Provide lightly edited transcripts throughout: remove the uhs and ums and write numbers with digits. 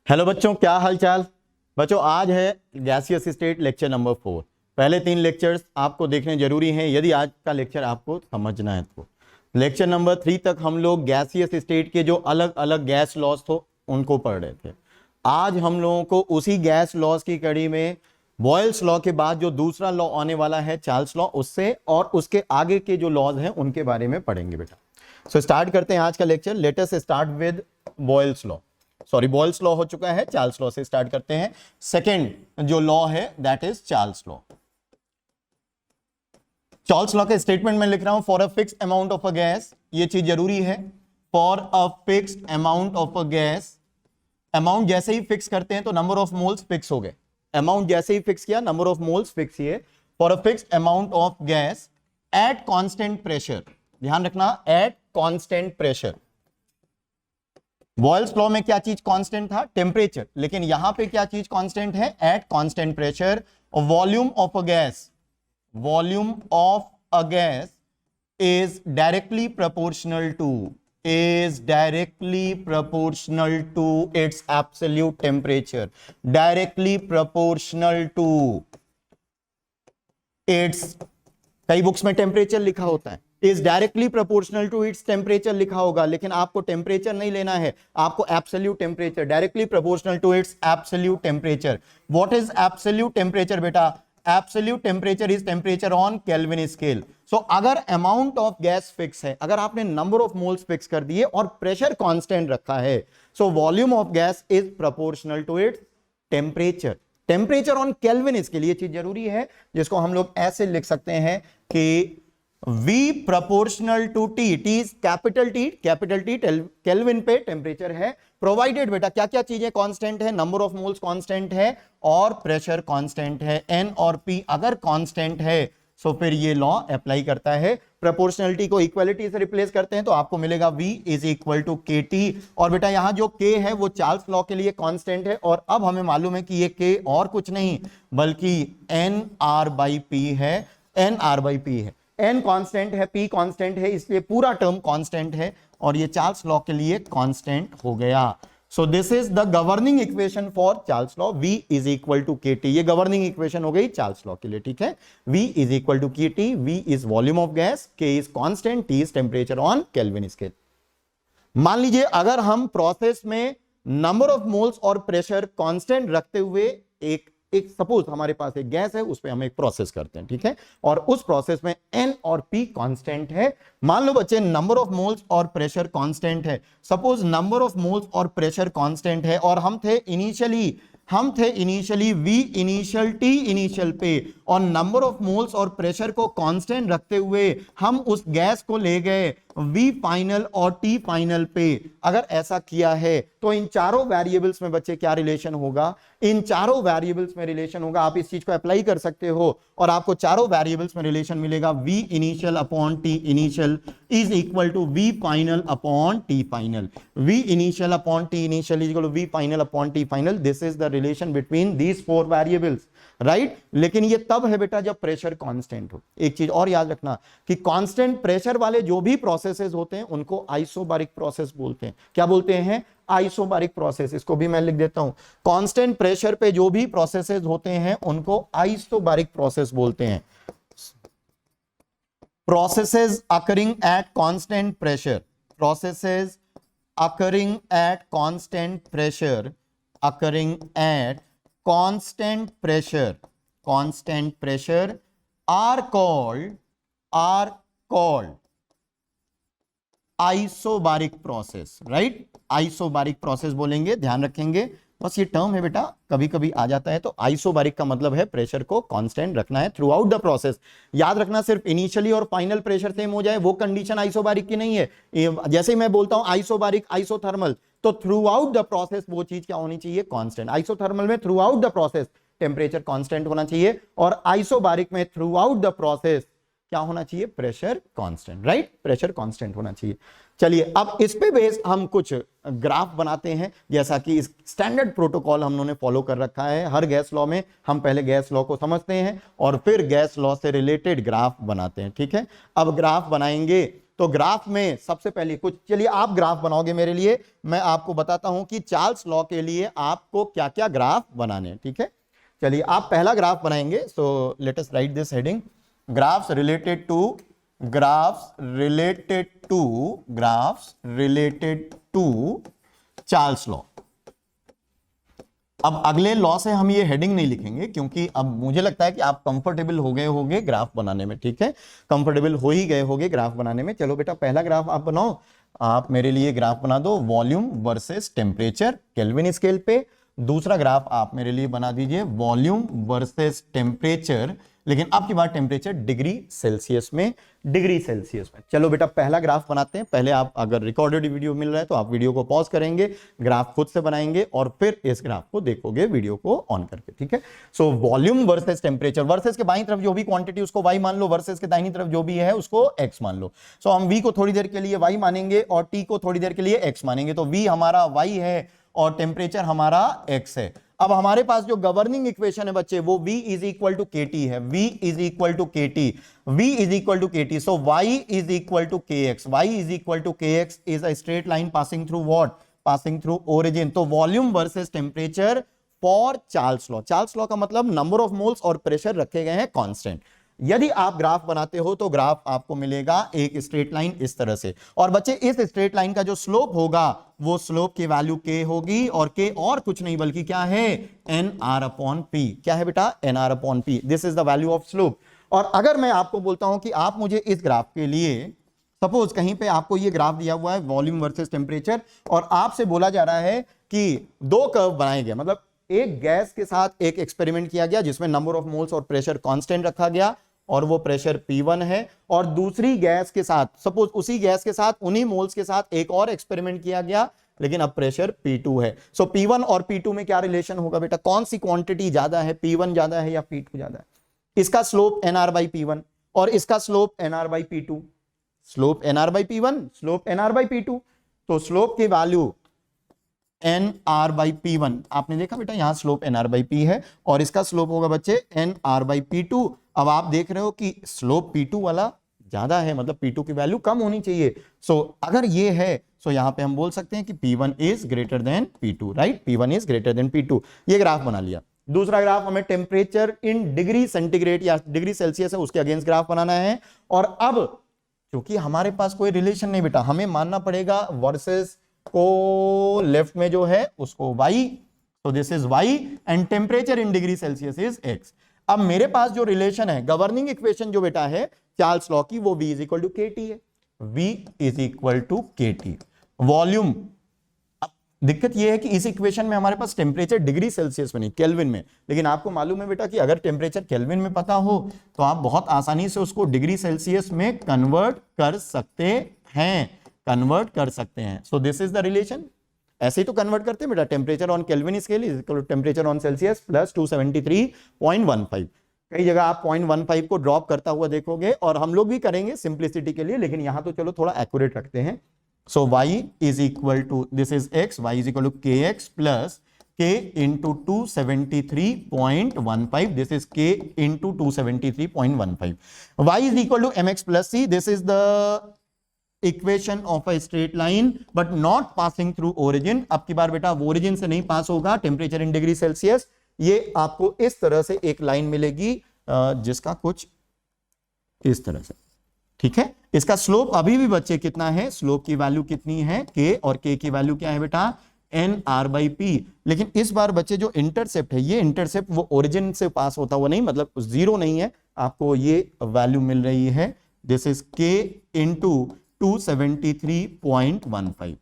Hello बच्चों, क्या हाल चाल। बच्चों आज है गैसियस स्टेट लेक्चर नंबर 4। पहले 3 लेक्चर्स आपको देखने जरूरी हैं यदि आज का लेक्चर आपको समझना है तो। लेक्चर नंबर 3 तक हम लोग गैसियस स्टेट के जो अलग अलग गैस लॉज थे उनको पढ़ रहे थे। आज हम लोगों को उसी गैस लॉज की कड़ी में बॉयल्स लॉ के बाद जो दूसरा लॉ आने वाला है चार्ल्स लॉ, उससे और उसके आगे के जो लॉज हैं उनके बारे में पढ़ेंगे बेटा। सो स्टार्ट करते हैं आज का lecture. Let us start with Boyle's law. Boyle's law हो चुका है, चार्ल्स लॉ से स्टार्ट करते हैं। सेकेंड जो लॉ है that is Charles law. Charles law के स्टेटमेंट में लिख रहा हूं for a fixed amount of a gas, ये चीज जरूरी है। For a fixed amount of a gas, amount जैसे ही फिक्स करते हैं तो नंबर ऑफ मोल्स फिक्स हो गए। अमाउंट जैसे ही फिक्स किया नंबर ऑफ मोल्स फिक्स किए। For a fixed amount of gas at constant pressure, ध्यान रखना at constant pressure. Boyle's law में क्या चीज कांस्टेंट था? टेम्परेचर। लेकिन यहां पे क्या चीज कांस्टेंट है? At constant pressure. Volume of a gas, volume of a gas is directly proportional to its absolute temperature, directly proportional to its, कई बुक्स में टेम्परेचर लिखा होता है, is directly proportional to its temperature लिखा होगा, लेकिन आपको टेम्परेचर नहीं लेना है, आपको absolute temperature, directly proportional to its absolute temperature. What is absolute temperature बेटा? Absolute temperature is temperature on Kelvin scale. So अगर अमाउंट ऑफ गैस फिक्स है, अगर आपने नंबर ऑफ मोल्स फिक्स कर दिए और प्रेशर कांस्टेंट रखा है, so volume of gas is proportional to its temperature. Temperature on Kelvin scale, ये चीज जरूरी है, जिसको हम लोग ऐसे लिख सकते हैं कि V proportional to T, T is capital T Kelvin पे टेम्परेचर है। प्रोवाइडेड बेटा क्या क्या चीजें कांस्टेंट है? नंबर ऑफ मोल्स कांस्टेंट है और प्रेशर कांस्टेंट है। N और P अगर कांस्टेंट है सो फिर ये लॉ अप्लाई करता है। प्रोपोर्शनलिटी को इक्वलिटी से रिप्लेस करते हैं तो आपको मिलेगा V is equal to KT। और बेटा यहां जो K है वो चार्ल्स लॉ के लिए कांस्टेंट है, और अब हमें मालूम है कि ये K और कुछ नहीं बल्कि NR/P है। NR/P है, N कांस्टेंट है, P कांस्टेंट है, इसलिए पूरा टर्म कांस्टेंट है और ये चार्ल्स लॉ के लिए कांस्टेंट हो गया। So this is the governing equation for Charles law. V is equal to KT, ये गवर्निंग इक्वेशन हो गई चार्ल्स लॉ के लिए, ठीक है। V is equal to KT, V is volume of gas, K is constant, T is temperature on Kelvin scale. मान लीजिए अगर हम प्रोसेस में नंबर ऑफ मोल्स और प्रेशर कांस्टेंट रखते हुए एक सपोज हमारे पास एक गैस है, उस पे हम एक प्रोसेस करते हैं, ठीक है, और उस प्रोसेस में N और P कांस्टेंट है। मान लो बच्चे नंबर ऑफ मोल्स और प्रेशर कांस्टेंट है। सपोज नंबर ऑफ मोल्स और प्रेशर कांस्टेंट है और हम थे initially V initial T initial पे, और नंबर ऑफ मोल्स और प्रेशर को कांस्टेंट रखते हुए हम उस गैस को ले गए V फाइनल और T फाइनल पे। अगर ऐसा किया है तो इन चारों वेरिएबल्स में बच्चे क्या रिलेशन होगा? इन चारों वेरिएबल्स में रिलेशन होगा। आप इस चीज को अप्लाई कर सकते हो और आपको चारों वेरिएबल्स में रिलेशन मिलेगा। V initial upon T initial is equal to V final upon T final. V initial upon T initial is equal to V final upon T final. This is the relation between these 4 variables, right. लेकिन ये तब है बेटा जब pressure constant हो। एक चीज और याद रखना कि कांस्टेंट प्रेशर वाले जो भी प्रोसेसेस होते हैं उनको आइसोबारिक प्रोसेस बोलते हैं। क्या बोलते हैं? Isobaric process. इसको भी मैं लिख देता हूं, कांस्टेंट प्रेशर पे जो भी प्रोसेसेस होते हैं उनको आइसोबारिक प्रोसेस बोलते हैं। Processes occurring at constant pressure, processes occurring at constant pressure, occurring at constant pressure are called isobaric process, right? isobaric process बोलेंगे, ध्यान रखेंगे। बस ये टर्म है बेटा, कभी कभी आ जाता है। तो आइसोबारिक का मतलब है प्रेशर को कांस्टेंट रखना है थ्रू आउट द प्रोसेस। याद रखना सिर्फ इनिशियली और फाइनल प्रेशर सेम हो जाए वो कंडीशन आइसोबारिक की नहीं है। जैसे ही मैं बोलता हूं आइसोबारिक, आइसोथर्मल, तो थ्रू आउट द प्रोसेस वो चीज क्या होनी चाहिए? कांस्टेंट। आइसोथर्मल में through out the process temperature constant होना चाहिए, और आइसोबारिक में थ्रू आउट द प्रोसेस क्या होना चाहिए? Pressure constant, right. Pressure constant होना चाहिए। चलिए अब इस पे बेस हम कुछ ग्राफ बनाते हैं, जैसा कि स्टैंडर्ड प्रोटोकॉल हम लोगों ने फॉलो कर रखा है। हर गैस लॉ में हम पहले गैस लॉ को समझते हैं और फिर गैस लॉ से रिलेटेड ग्राफ बनाते हैं, ठीक है। अब ग्राफ बनाएंगे तो ग्राफ में सबसे पहले कुछ, चलिए आप ग्राफ बनाओगे मेरे लिए, मैं आपको बताता हूं कि चार्ल्स लॉ के लिए आपको क्या क्या ग्राफ बनाने हैं, ठीक है। चलिए आप पहला ग्राफ बनाएंगे, so let us write this heading, graphs related to Charles law. अब अगले लॉ से हम ये हेडिंग नहीं लिखेंगे, क्योंकि अब मुझे लगता है कि आप कंफर्टेबल हो गए होंगे ग्राफ बनाने में, ठीक है, कंफर्टेबल हो ही गए होंगे ग्राफ बनाने में। चलो बेटा पहला ग्राफ आप बनाओ, आप मेरे लिए ग्राफ बना दो volume versus temperature kelvin scale पे। दूसरा ग्राफ आप मेरे लिए बना दीजिए वॉल्यूम वर्सेस टेम्परेचर, लेकिन अब की बार टेम्परेचर डिग्री सेल्सियस में, चलो बेटा पहला ग्राफ बनाते हैं। पहले आप अगर रिकॉर्डेड वीडियो मिल रहा है तो आप वीडियो को पॉज करेंगे, ग्राफ खुद से बनाएंगे और फिर इस ग्राफ को देखोगे वीडियो को ऑन करके, ठीक है। So volume versus temperature, versus के बाईं तरफ जो भी क्वांटिटी उसको y मान लो, वर्सेस के दाहिनी तरफ जो भी है उसको x मान लो। सो हम v को थोड़ी देर के लिए y मानेंगे और t को थोड़ी देर के लिए x मानेंगे, तो v हमारा y है और टेम्परेचर हमारा x है। अब हमारे पास जो गवर्निंग इक्वेशन है बच्चे वो v is equal to K T है, v is equal to K T, so y is equal to के X, is a straight line passing through what, passing through origin. तो volume versus temperature for Charles law का मतलब number of moles और pressure रखे गए हैं constant. यदि आप ग्राफ बनाते हो तो ग्राफ आपको मिलेगा एक स्ट्रेट लाइन इस तरह से, और बच्चे इस स्ट्रेट लाइन का जो स्लोप होगा वो स्लोप की वैल्यू k होगी, और k और कुछ नहीं बल्कि क्या है, nr अपॉन p। क्या है बेटा, nr upon p, this is the value of slope. और अगर मैं आपको बोलता हूं कि आप मुझे इस ग्राफ के लिए, सपोज कहीं पे आपको ये ग्राफ दिया हुआ है वॉल्यूम वर्सेस टेम्परेचर, और आपसे बोला जा रहा है कि दो कर्व बनाए गए, मतलब एक गैस के साथ एक एक्सपेरिमेंट किया गया जिसमें नंबर ऑफ मोल्स और प्रेशर कांस्टेंट रखा गया और वो प्रेशर P1 है, और दूसरी गैस के साथ, सपोज उसी गैस के साथ उन्हीं मोल्स के साथ एक और एक्सपेरिमेंट किया गया लेकिन अब प्रेशर P2 है। सो P1 और P2 में क्या रिलेशन होगा बेटा, कौन सी क्वांटिटी ज्यादा है, P1 ज्यादा है या P2 ज्यादा है। इसका स्लोप nr बाई P1 और इसका slope nr by P2, slope nr by P1, slope nr by P2, तो स्लोप की वैल्यू nr बाई P1, आपने देखा बेटा यहां स्लोप nr बाई P है और इसका स्लोप होगा बच्चे nr बाई P2। अब आप देख रहे हो कि स्लोप P2 वाला ज्यादा है, मतलब P2 की वैल्यू कम होनी चाहिए। सो अगर ये है सो यहां पे हम बोल सकते हैं कि P1 is greater then P2, right, P1 is greater then P2। ये ग्राफ बना लिया। दूसरा ग्राफ हमें टेम्परेचर इन डिग्री सेंटीग्रेड या डिग्री सेल्सियस है उसके अगेंस्ट ग्राफ बनाना है, और अब क्योंकि हमारे पास कोई रिलेशन नहीं बेटा, हमें मानना पड़ेगा वर्सेस को लेफ्ट में जो है उसको y, तो this is y and temperature in degree Celsius is x। अब मेरे पास जो रिलेशन है, गवर्निंग इक्वेशन जो बेटा है चार्ल्स लॉ की, वो v is equal to K T है, v is equal to K T volume. अब दिक्कत यह है कि इस इक्वेशन में हमारे पास टेम्परेचर डिग्री सेल्सियस में नहीं केल्विन में, लेकिन आपको मालूम है बेटा कि अगर टेम्परेचर केल्विन में पता हो तो आप बहुत आसानी से उसको डिग्री सेल्सियस में कन्वर्ट कर सकते हैं, so this is the relation. ऐसे ही तो कन्वर्ट करते हैं बेटा, temperature on Kelvin scale is equal to temperature on Celsius plus 273.15। कई जगह आप 0.15 को ड्रॉप करता हुआ देखोगे, और हम लोग भी करेंगे सिंप्लिसिटी के लिए, लेकिन यहां तो चलो थोड़ा एक्यूरेट रखते हैं। So y is equal to, this is x, y is equal to के x plus k into 273.15, this is k into 273.15। y is equal to mx plus c, this is the equation of a straight line but not passing through origin. अब की बार बेटा origin से नहीं पास होगा, temperature in degree Celsius. ये आपको इस तरह से एक लाइन मिलेगी जिसका कुछ इस तरह से, ठीक है। इसका स्लोप अभी भी बच्चे कितना है, स्लोप की वैल्यू कितनी है k, और k की वैल्यू क्या है बेटा nr बाई p। लेकिन इस बार बच्चे जो इंटरसेप्ट है, ये इंटरसेप्ट वो ओरिजिन से पास होता हुआ नहीं, मतलब जीरो नहीं है, आपको ये वैल्यू मिल रही है, दिस इज k इंटू 273.15।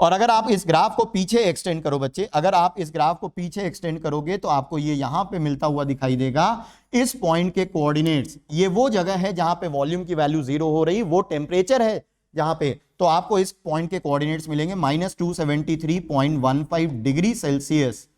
और अगर आप इस ग्राफ को पीछे एक्सटेंड करो बच्चे, अगर आप इस ग्राफ को पीछे एक्सटेंड करोगे तो आपको ये यहां पे मिलता हुआ दिखाई देगा। इस पॉइंट के कोऑर्डिनेट्स, ये वो जगह है जहां पे वॉल्यूम की वैल्यू 0 हो रही, वो टेम्परेचर है जहां पे, तो आपको इस पॉइंट के कोऑर्डिनेट्स मिलेंगे -273.15 डिग्री सेल्सियस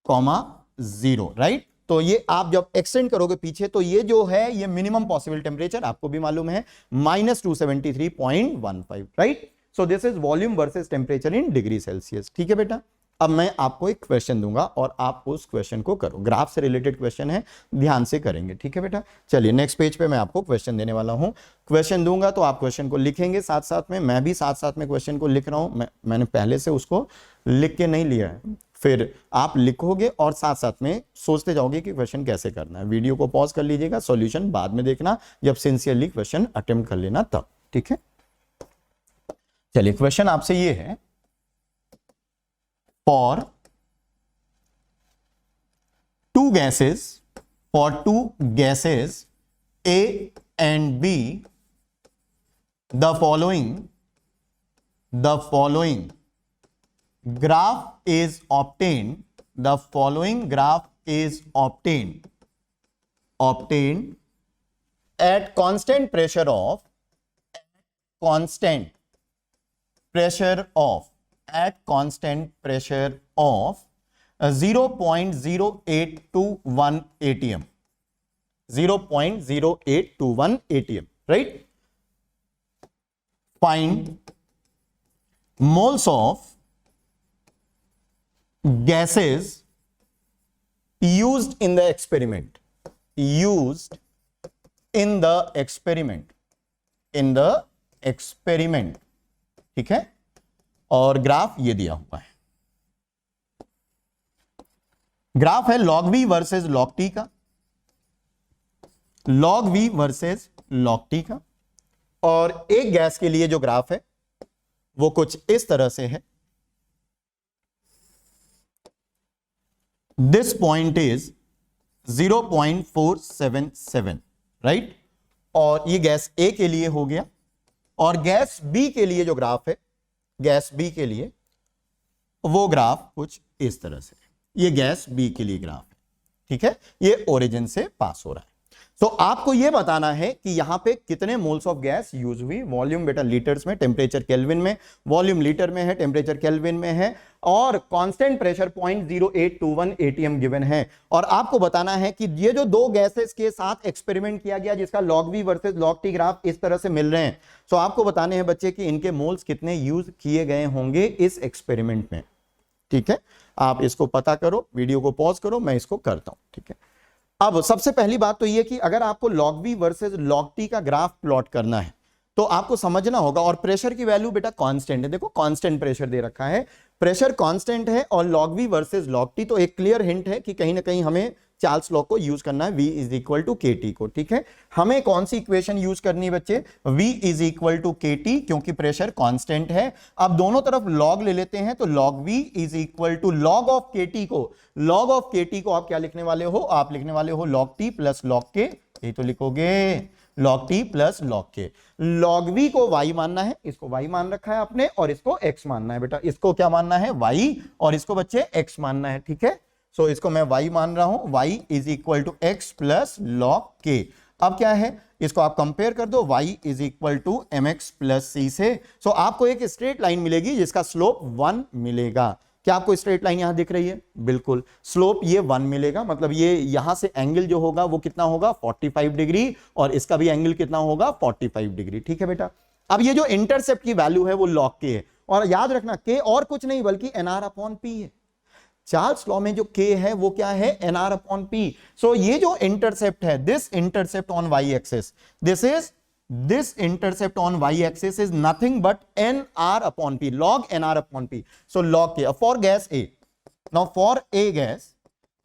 कॉमा 0, राइट। तो ये आप जब एक्सटेंड करोगे पीछे तो ये जो है ये मिनिमम पॉसिबल टेम्परेचर आपको भी मालूम है -273.15, right. So this is volume versus temperature in degree Celsius, ठीक है बेटा। अब मैं आपको एक क्वेश्चन दूंगा और आप उस क्वेश्चन को करो, ग्राफ से रिलेटेड क्वेश्चन है, ध्यान से करेंगे, ठीक है बेटा। चलिए नेक्स्ट पेज पे मैं आपको क्वेश्चन देने वाला हूं, क्वेश्चन दूंगा तो आप क्वेश्चन को लिखेंगे साथ साथ में, मैं भी साथ साथ में क्वेश्चन को लिख रहा हूं, मैंने पहले से उसको लिख के नहीं लिया है, फिर आप लिखोगे और साथ साथ में सोचते जाओगे कि क्वेश्चन कैसे करना है। वीडियो को पॉज कर लीजिएगा, सॉल्यूशन बाद में देखना जब सिंसियरली क्वेश्चन अटेम्प्ट कर लेना तब, ठीक है। चलिए क्वेश्चन आपसे ये है, for two gases A and B, the following graph is obtained, the following graph is obtained at constant pressure of at constant pressure of 0.0821 atm, 0.0821 atm, right? Find moles of gases used in the experiment, ठीक है। और graph ये दिया हुआ है, graph है log v versus log t का, log v versus log t का। और एक गैस के लिए जो ग्राफ है वो कुछ इस तरह से है, दिस पॉइंट इज 0.477, राइट। और ये गैस ए के लिए हो गया, और गैस बी के लिए जो ग्राफ है, गैस बी के लिए वो ग्राफ कुछ इस तरह से, ये गैस बी के लिए ग्राफ है, ठीक है। ये ओरिजिन से पास हो रहा है। तो आपको ये बताना है कि यहां पे कितने मोल्स ऑफ गैस यूज हुई। वॉल्यूम बेटा लीटर्स में, टेम्परेचर केल्विन में, वॉल्यूम लीटर में है, टेम्परेचर केल्विन में है, और कांस्टेंट प्रेशर 0.0821 एटीएम गिवन है। और आपको बताना है कि ये जो दो गैसेस के साथ एक्सपेरिमेंट किया गया जिसका log v versus log t graph इस तरह से मिल रहे हैं, तो आपको बताने हैं बच्चे कि इनके मोल्स कितने यूज किए गए होंगे इस एक्सपेरिमेंट में, ठीक है। आप इसको पता करो, वीडियो को पॉज करो, मैं इसको करता हूं, ठीक है। अब सबसे पहली बात तो ये कि अगर आपको log v versus log t का ग्राफ प्लॉट करना है तो आपको समझना होगा, और प्रेशर की वैल्यू बेटा कांस्टेंट है, देखो कांस्टेंट प्रेशर दे रखा है, प्रेशर कांस्टेंट है, और log v versus log t, तो एक क्लियर हिंट है कि कहीं ना कहीं हमें चार्ल्स लॉ को यूज करना है, v is equal to K T को, ठीक है। हमें कौन सी इक्वेशन यूज करनी है बच्चे, v is equal to K T, क्योंकि प्रेशर कांस्टेंट है। अब दोनों तरफ log ले लेते हैं, तो log v is equal to log of K T को, log ऑफ के टी को आप क्या लिखने वाले हो, आप लिखने वाले हो log t plus log k, यही तो लिखोगे, log t plus log k। log v को y मानना है, इसको y मान रखा है आपने, और इसको x मानना है बेटा, इसको क्या मानना है y, और इसको बच्चे x मानना है, ठीक है। सो इसको मैं y मान रहा हूं, y is equal to x plus log k। अब क्या है, इसको आप कंपेयर कर दो, y is equal to mx plus c से। सो आपको एक स्ट्रेट लाइन मिलेगी जिसका स्लोप 1 मिलेगा। क्या आपको स्ट्रेट लाइन यहां दिख रही है, बिल्कुल, स्लोप ये 1 मिलेगा, मतलब ये यहां से एंगल जो होगा वो कितना होगा 45 डिग्री, और इसका भी एंगल कितना होगा 45 डिग्री, ठीक है बेटा। अब ये जो इंटरसेप्ट की वैल्यू है वो log k है, और याद रखना k और कुछ नहीं बल्कि nr अपॉन p है। चार्ल्स लॉ में जो k है वो क्या है, nr अपॉन p। सो ये जो इंटरसेप्ट है, this intercept on y axis, this intercept on y axis is nothing but nr upon p, log nr upon p, so log k। for gas a, now for a gas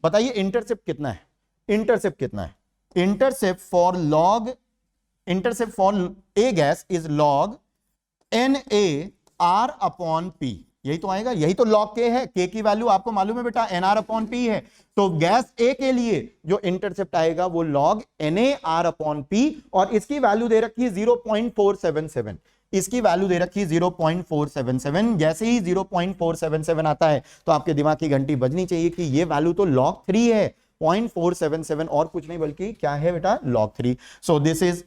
बताइए intercept कितना है, intercept कितना है, intercept for a gas is log na r upon p, यही तो आएगा, यही तो log k है। k की वैल्यू आपको मालूम है बेटा nr अपॉन p है, तो गैस A के लिए जो इंटरसेप्ट आएगा वो log NaR अपॉन P, और इसकी वैल्यू दे रखी है 0.477, इसकी वैल्यू दे रखी है 0.477। जैसे ही 0.477 आता है तो आपके दिमाग की घंटी बजनी चाहिए कि ये वैल्यू तो log 3 है, 0.477 और कुछ नहीं बल्कि क्या है बेटा log 3। So this is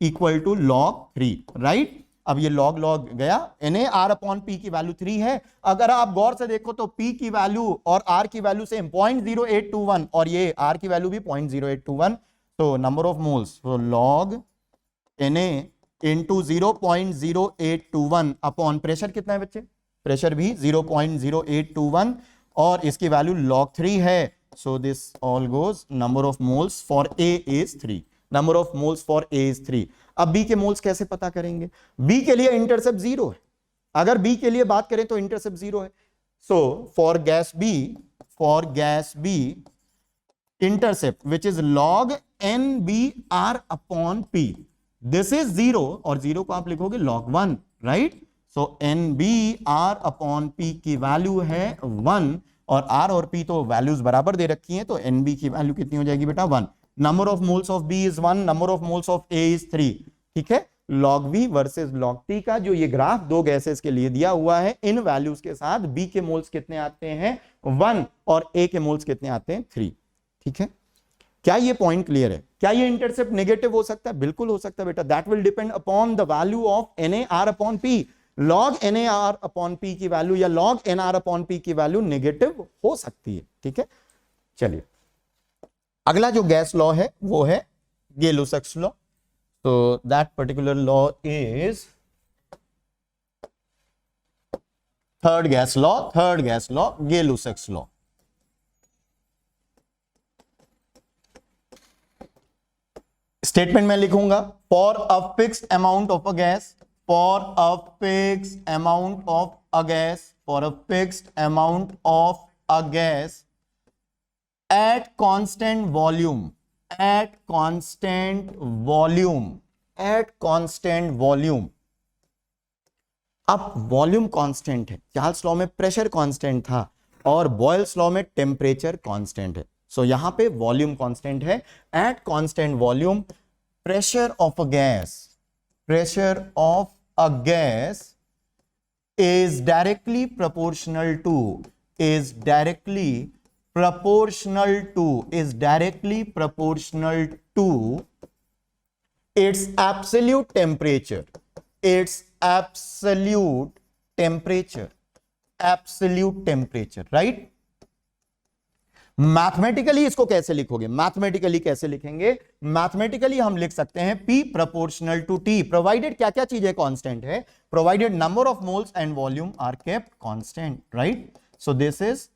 equal to log 3, right. अब ये log गया, NaR अपॉन P की वैल्यू 3 है। अगर आप गौर से देखो तो P की वैल्यू और R की वैल्यू सेम 0.0821, और ये R की वैल्यू भी 0.0821, तो नंबर ऑफ मोल्स, तो log Na into 0.0821 upon pressure कितना है बच्चे, प्रेशर भी 0.0821, और इसकी वैल्यू log 3 है, so this all goes number of moles for A is 3, number of moles for A is 3। अब B के मोल्स कैसे पता करेंगे? B के लिए इंटरसेप्ट 0 है, अगर B के लिए बात करें तो इंटरसेप्ट 0 है। So for gas B intercept which is log NBR upon P, this is 0 और 0 को आप लिखोगे log 1, राइट? सो NBR upon P की वैल्यू है 1 और R और P तो वैल्यूज बराबर दे रखी हैं, तो NB की वैल्यू कितनी हो जाएगी बेटा? 1। Number of moles of B is 1, number of moles of A is 3। ठीक है, log V versus log T का जो ये ग्राफ दो गैसेस के लिए दिया हुआ है, इन वैल्यूज के साथ B के मोल्स कितने आते हैं? 1 और A के मोल्स कितने आते हैं? 3। ठीक है, क्या ये पॉइंट क्लियर है? क्या ये इंटरसेप्ट नेगेटिव हो सकता है? बिल्कुल हो सकता है बेटा, that will depend upon the value of NaR अपॉन P। log NaR अपॉन P की वैल्यू या log NR अपॉन P की वैल्यू नेगेटिव हो सकती है। ठीक है, चलिए अगला जो गैस लॉ है वो है Gay-Lussac's law. so that particular law is third gas law Gay-Lussac's law। Statement में लिखूंगा for a fixed amount of a gas, for a fixed amount of a gas, for a fixed amount of a gas at constant volume, eight constant volume, eight constant volume. अब volume constant है, Charles law में pressure constant था और Boyle's law में temperature constant है। सो यहां पे volume constant है। Eight constant volume pressure of a gas, pressure of a gas is directly proportional to, is directly proportional to, is directly proportional to its absolute temperature, its absolute temperature, absolute temperature, right? Mathematically इसको कैसे लिखोगे? Mathematically कैसे लिखेंगे? Mathematically हम लिख सकते हैं P proportional to T, provided क्या क्या चीजें कांस्टेंट है, provided number of moles and volume are kept constant, right? So this is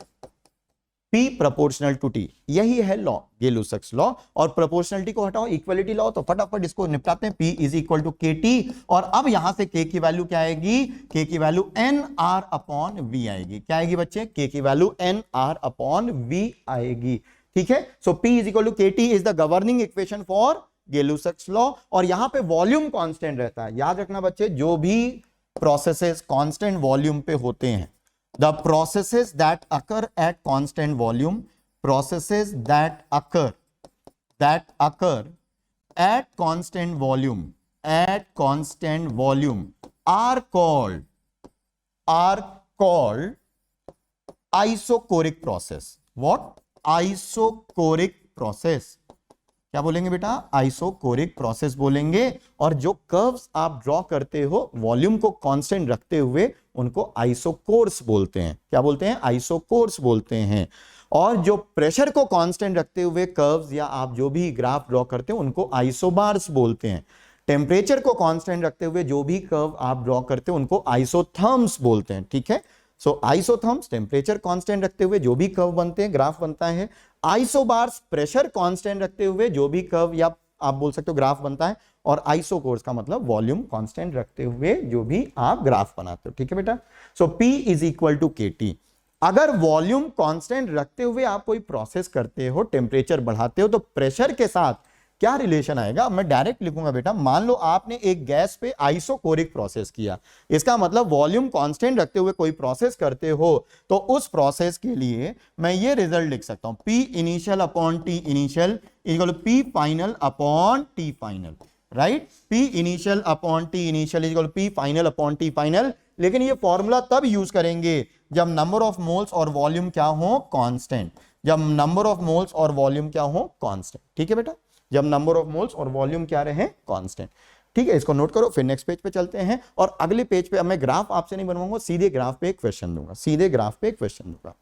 P proportional to T, यही है लॉ, Gay-Lussac's लॉ। और प्रोपोर्शनलिटी को हटाओ, इक्वलिटी लॉ, तो फटाफट इसको निपटाते हैं। P is equal to KT और अब यहां से K की वैल्यू क्या आएगी? K की वैल्यू NR अपॉन V आएगी। क्या आएगी बच्चे? K की वैल्यू NR अपॉन V आएगी। ठीक है, so P is equal to KT is the governing equation for Gay-Lussac's law. और यहां पे वॉल्यूम कांस्टेंट रहता है। याद रखना बच्चे, जो भी प्रोसेसेस कांस्टेंट वॉल्यूम पे होते हैं, the processes that occur at constant volume, processes that occur at constant volume, at constant volume are called isochoric process. What? Isochoric process. क्या बोलेंगे बेटा? आइसोकोरिक प्रोसेस बोलेंगे। और जो कर्व्स आप ड्रॉ करते हो वॉल्यूम को कांस्टेंट रखते हुए, उनको आइसोकोर्स बोलते हैं। क्या बोलते हैं? आइसोकोर्स बोलते हैं। और जो प्रेशर को कांस्टेंट रखते हुए कर्व्स या आप जो भी ग्राफ ड्रॉ करते हो उनको आइसोबार्स बोलते हैं। टेम्परेचर को कांस्टेंट रखते हुए जो भी कर्व आप ड्रॉ करते हो उनको आइसोथर्म्स बोलते हैं। ठीक है, सो आइसोथर्म्स टेम्परेचर कांस्टेंट रखते हुए जो भी कर्व बनते हैं, ग्राफ बनता है। आइसोबार्स प्रेशर कांस्टेंट रखते हुए जो भी कर्व या आप बोल सकते हो ग्राफ बनता है। और आइसोकोर्स का मतलब वॉल्यूम कांस्टेंट रखते हुए जो भी आप ग्राफ बनाते हो। ठीक है बेटा, so P is equal to KT। अगर वॉल्यूम कांस्टेंट रखते हुए आप कोई प्रोसेस करते हो, टेम्परेचर बढ़ाते हो, तो प्रेशर के साथ क्या रिलेशन आएगा? मैं डायरेक्ट लिखूंगा बेटा। मान लो आपने एक गैस पे आइसोकोरिक प्रोसेस किया, इसका मतलब वॉल्यूम कांस्टेंट रखते हुए कोई प्रोसेस करते हो, तो उस प्रोसेस के लिए मैं ये रिजल्ट लिख सकता हूं, P initial upon T initial equal to P final upon T final, right? P initial upon T initial equal to P final upon T final. लेकिन ये फॉर्मूला तब यूज करेंगे जब नंबर ऑफ मोल्स और volume क्या हो? Constant. जब number of moles और वॉल्यूम क्या हो? कांस्टेंट। ठीक है बेटा, जब नंबर ऑफ मोल्स और वॉल्यूम क्या रहे? कांस्टेंट। ठीक है, इसको नोट करो। फिर नेक्स्ट पेज पे चलते हैं और अगले पेज पे मैं ग्राफ आपसे नहीं बनवाऊंगा, सीधे ग्राफ पे एक क्वेश्चन दूंगा, सीधे ग्राफ पे एक क्वेश्चन दूंगा।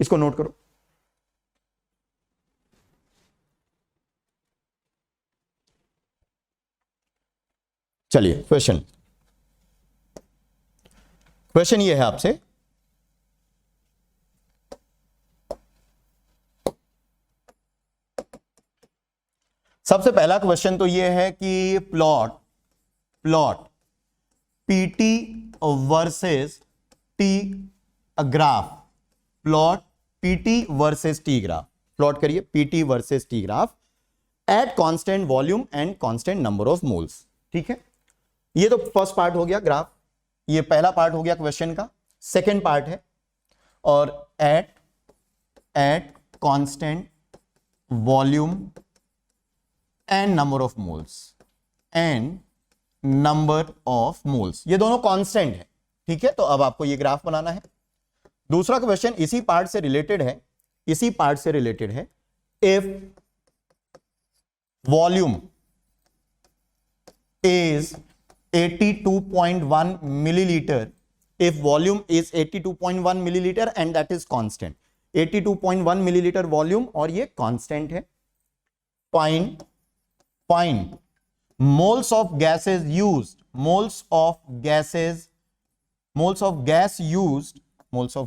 इसको नोट करो। चलिए क्वेश्चन ये है आपसे, सबसे पहला क्वेश्चन तो ये है कि plot PT versus T graph, plot PT versus T graph, plot करिए PT versus T graph at constant volume and constant number of moles. ठीक है, ये तो फर्स्ट पार्ट हो गया ग्राफ, ये पहला पार्ट हो गया क्वेश्चन का। सेकेंड पार्ट है और eight constant volume and number of moles, ये दोनों कांस्टेंट है। ठीक है, तो अब आपको ये ग्राफ बनाना है। दूसरा क्वेश्चन इसी पार्ट से रिलेटेड है, if volume is 82.1 milliliter, if volume is 82.1 milliliter and that is constant, 82.1 milliliter volume और ये कांस्टेंट है। Find moles of gases used, moles of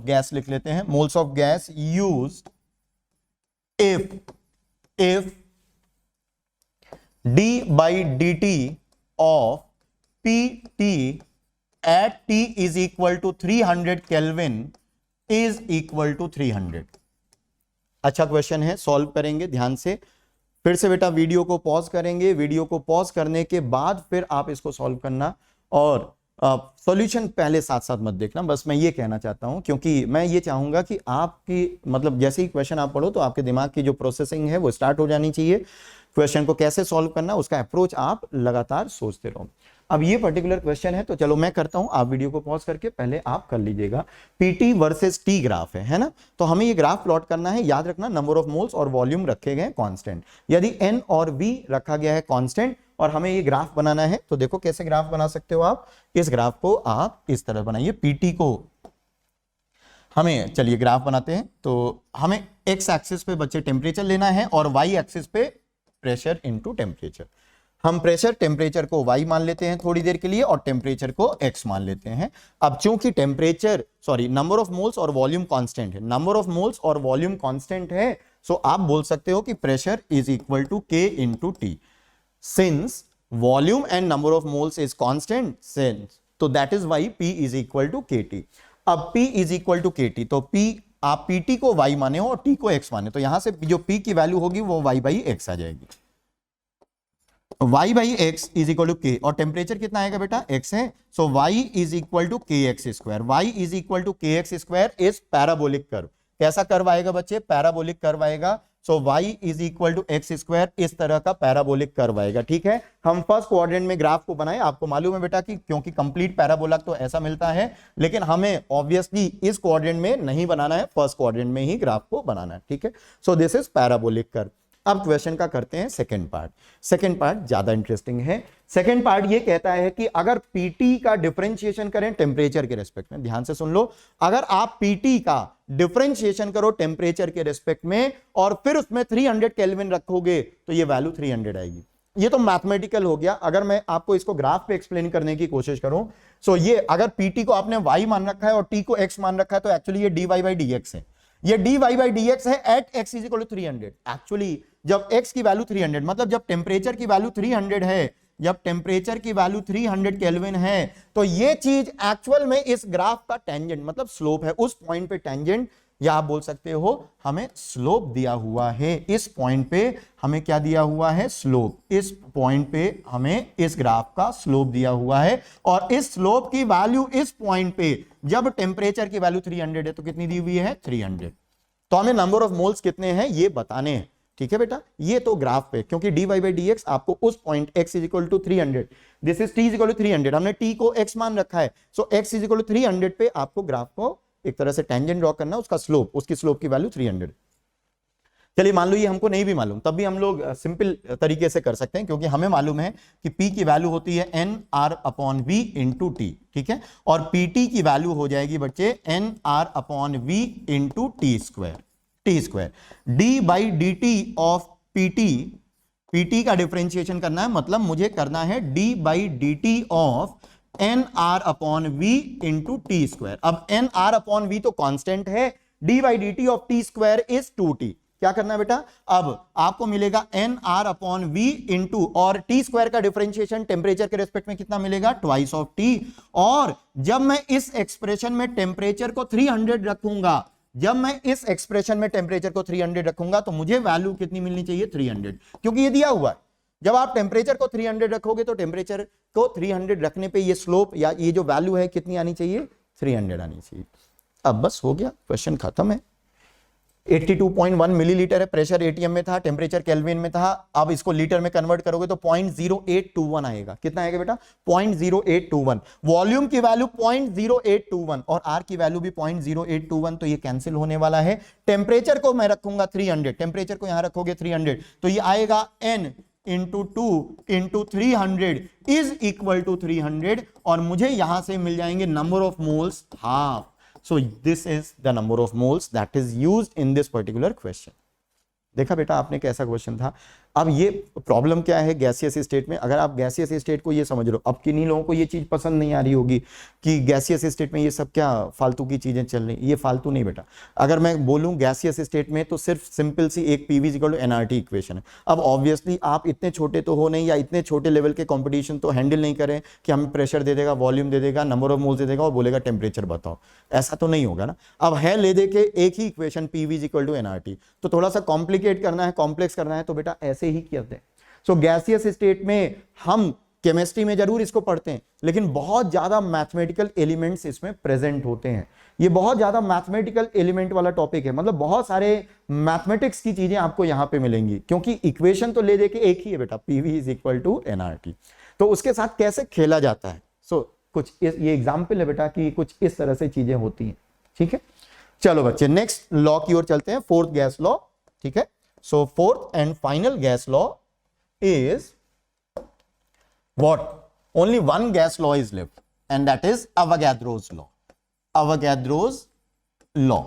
gas लिख लेते हैं, moles of gas used if d by dt of Pt at T is equal to 300 Kelvin is equal to 300। अच्छा question है, solve करेंगे ध्यान से। फिर से बेटा वीडियो को पॉज करेंगे, वीडियो को पॉज करने के बाद फिर आप इसको सॉल्व करना, और सॉल्यूशन पहले साथ साथ मत देखना, बस मैं ये कहना चाहता हूं, क्योंकि मैं ये चाहूंगा कि आपकी मतलब जैसे ही क्वेश्चन आप पढ़ो तो आपके दिमाग की जो प्रोसेसिंग है वो स्टार्ट हो जानी चाहिए। क्वेश्चन को कैसे सॉल्व करना, उसका अप्रोच आप लगातार सोचते रहो। अब ये पर्टिकुलर क्वेश्चन है तो चलो मैं करता हूं, आप वीडियो को पॉज करके पहले आप कर लीजिएगा। पीटी वर्सेस टी ग्राफ है ना, तो हमें ये ग्राफ प्लॉट करना है। याद रखना नंबर ऑफ मोल्स और वॉल्यूम रखे गए कांस्टेंट, यदि एन और वी रखा गया है कांस्टेंट और हमें ये ग्राफ बनाना है, तो देखो कैसे ग्राफ बना सकते हो आप। इस ग्राफ को आप इस तरह बनाइए, पीटी को हमें, चलिए ग्राफ बनाते हैं। तो हमें एक्स एक्सिस पे बच्चे टेम्परेचर लेना है और वाई एक्सिस पे प्रेशर इनटू टेम्परेचर। हम प्रेशर टेम्परेचर को y मान लेते हैं थोड़ी देर के लिए और टेम्परेचर को x मान लेते हैं। अब चूंकि नंबर ऑफ मोल्स और वॉल्यूम कांस्टेंट है, नंबर ऑफ मोल्स और वॉल्यूम कांस्टेंट है, सो आप बोल सकते हो कि pressure is equal to k into T. Since volume and number of moles is constant, since तो that is why p is equal to kt। अब p is equal to kt, तो p आप pt को y माने हो और t को x माने, तो यहां से जो p की वैल्यू होगी वो y बाई x आ जाएगी। y by x is equal to k, और टेम्परेचर कितना आएगा बेटा, x है, so y is equal to के x square. y is equal to के x square is parabolic curve. कैसा कर्व आएगा बच्चे, पैराबोलिक कर्व आएगा। So y is equal to x square, इस तरह का पैराबोलिक कर्व आएगा। ठीक है, हम फर्स्ट क्वाड्रेंट में ग्राफ को बनाए। आपको मालूम है बेटा कि क्योंकि कंप्लीट पैराबोला तो ऐसा मिलता है, लेकिन हमें ऑब्वियसली इस क्वाड्रेंट में नहीं बनाना है, फर्स्ट क्वाड्रेंट में ही ग्राफ को बनाना है। ठीक है, सो दिस इज पैराबोलिक कर्व। अब क्वेश्चन का करते हैं सेकंड पार्ट। सेकंड पार्ट ज्यादा इंटरेस्टिंग है। सेकंड पार्ट ये कहता है कि अगर पीटी का डिफरेंशिएशन करें टेम्परेचर के रेस्पेक्ट में, ध्यान से सुन लो, अगर आप पीटी का डिफरेंशिएशन करो टेम्परेचर के रेस्पेक्ट में और फिर उसमें 300 केल्विन रखोगे तो ये वैल्यू 300 आएगी। ये तो मैथमेटिकल हो गया। अगर मैं आपको इसको ग्राफ पे एक्सप्लेन करने की कोशिश करूं, सो ये अगर पीटी को आपने y मान रखा है और t को x मान रखा है, तो एक्चुअली ये dy बाई dx है। ये dy बाई dx है at x is equal to 300। Actually जब x की वैल्यू 300, मतलब जब टेम्परेचर की वैल्यू 300 है, जब टेम्परेचर की वैल्यू 300 केल्विन है, तो ये चीज एक्चुअल में इस ग्राफ का टेंजेंट मतलब स्लोप है। उस पॉइंट पे टेंजेंट, या आप बोल सकते हो हमें स्लोप दिया हुआ है। इस पॉइंट पे हमें क्या दिया हुआ है, स्लोप। इस पॉइंट पे हमें इस ग्राफ का स्लोप दिया हुआ है, और इस स्लोप की वैल्यू इस पॉइंट पे जब टेम्परेचर की वैल्यू 300 है तो कितनी दी हुई है, 300। तो हमें नंबर ऑफ मोल्स कितने हैं ये बताने हैं। ठीक है बेटा, ये तो ग्राफ पे, क्योंकि dy बाई dx आपको उस point x is equal to 300, this is t is equal to 300, हमने t को x मान रखा है, सो x इज इक्वल टू 300 पे आपको ग्राफ को एक तरह से टेंजेंट ड्रॉ करना, उसका स्लोप, उसकी स्लोप की वैल्यू 300। चलिए मान लो ये हमको नहीं भी मालूम, तब भी हम लोग सिंपल तरीके से कर सकते हैं, क्योंकि हमें मालूम है कि p की वैल्यू होती है nr अपॉन v इंटू टी। ठीक है, और pt की वैल्यू हो जाएगी बच्चे nr अपॉन v into T square. d by D T of pt का डिफरेंशिएशन करना है, मतलब मुझे करना है d by D T of nr अपॉन v इंटू टी स्क्वायर। अब nr अपॉन v तो कांस्टेंट है, d by D T of T square is 2t। क्या करना है बेटा, अब आपको मिलेगा N R upon V into, और टी स्क्वायर का डिफरेंशिएशन टेम्परेचर के रेस्पेक्ट में कितना मिलेगा, ट्वाइस ऑफ टी। और जब मैं इस एक्सप्रेशन में टेम्परेचर को 300 रखूंगा, जब मैं इस एक्सप्रेशन में टेम्परेचर को 300 रखूंगा तो मुझे वैल्यू कितनी मिलनी चाहिए, 300, क्योंकि ये दिया हुआ है। जब आप टेम्परेचर को 300 रखोगे तो टेम्परेचर को 300 रखने पे ये स्लोप या ये जो वैल्यू है कितनी आनी चाहिए, 300 आनी चाहिए। अब बस हो गया, क्वेश्चन खत्म है। 82.1 मिलीलीटर है, प्रेशर एटीएम में था, टेम्परेचर केल्विन में था। अब इसको लीटर में कन्वर्ट करोगे तो 0.0821 आएगा। कितना आएगा बेटा, 0.0821। वॉल्यूम की वैल्यू 0.0821 और आर की वैल्यू भी 0.0821, तो ये कैंसिल होने वाला है। टेम्परेचर को मैं रखूंगा 300, टेम्परेचर को यहां रखोगे 300, तो ये आएगा n into 2 into 300 is equal to 300, और मुझे यहां से मिल जाएंगे number of moles half. So this is the number of moles that is used in this particular question. देखा बेटा आपने कैसा क्वेश्चन था। अब ये प्रॉब्लम क्या है गैसियस स्टेट में, अगर आप गैसियस स्टेट को ये समझ रहे हो, अब किन्हीं लोगों को ये चीज पसंद नहीं आ रही होगी कि गैसियस स्टेट में ये सब क्या फालतू की चीजें चल रही, ये फालतू नहीं बेटा। अगर मैं बोलूं गैसियस स्टेट में तो सिर्फ सिंपल सी एक PV equal to NRT equation है। अब ऑब्वियसली आप इतने छोटे तो हो नहीं, या इतने छोटे लेवल के कॉम्पिटिशन तो हैंडल नहीं करें कि हमें प्रेशर दे देगा, वॉल्यूम दे देगा, नंबर ऑफ मोल्स दे देगा और बोलेगा टेम्परेचर बताओ, ऐसा तो नहीं होगा ना। अब है ले दे के एक ही equation PV equal to NRT, तो थोड़ा सा कॉम्प्लिकेट करना है, कॉम्प्लेक्स करना है, तो बेटा ऐसे ही किया है। सो गैसियस स्टेट में हम केमिस्ट्री में जरूर इसको पढ़ते हैं, लेकिन बहुत ज्यादा मैथमेटिकल एलिमेंट्स इसमें प्रेजेंट होते हैं। ये बहुत ज्यादा मैथमेटिकल एलिमेंट वाला टॉपिक है, मतलब बहुत सारे मैथमेटिक्स की चीजें आपको यहां पे मिलेंगी, क्योंकि इक्वेशन तो ले दे के एक ही है बेटा, PV is equal to NRT. तो उसके साथ कैसे खेला जाता है, कुछ ये एग्जाम्पल है बेटा कि कुछ इस तरह से चीजें होती हैं। ठीक है, चलो बच्चे नेक्स्ट लॉ की ओर चलते हैं, फोर्थ गैस लॉ। ठीक है, so fourth and final gas law is what? Only one gas law is left, and that is Avogadro's law. Avogadro's law.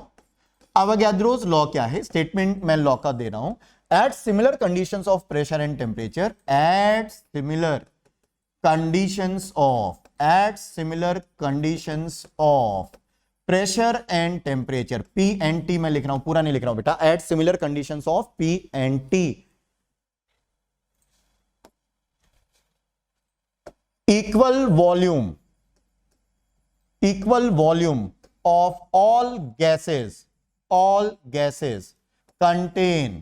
Avogadro's law क्या है? स्टेटमेंट मैं लॉ का दे रहा हूं। At similar conditions of pressure and temperature, at similar conditions of pressure and temperature, P and T मैं लिख रहा हूं, पूरा नहीं लिख रहा हूं बेटा। At similar conditions of P and T, equal volume of all gases contain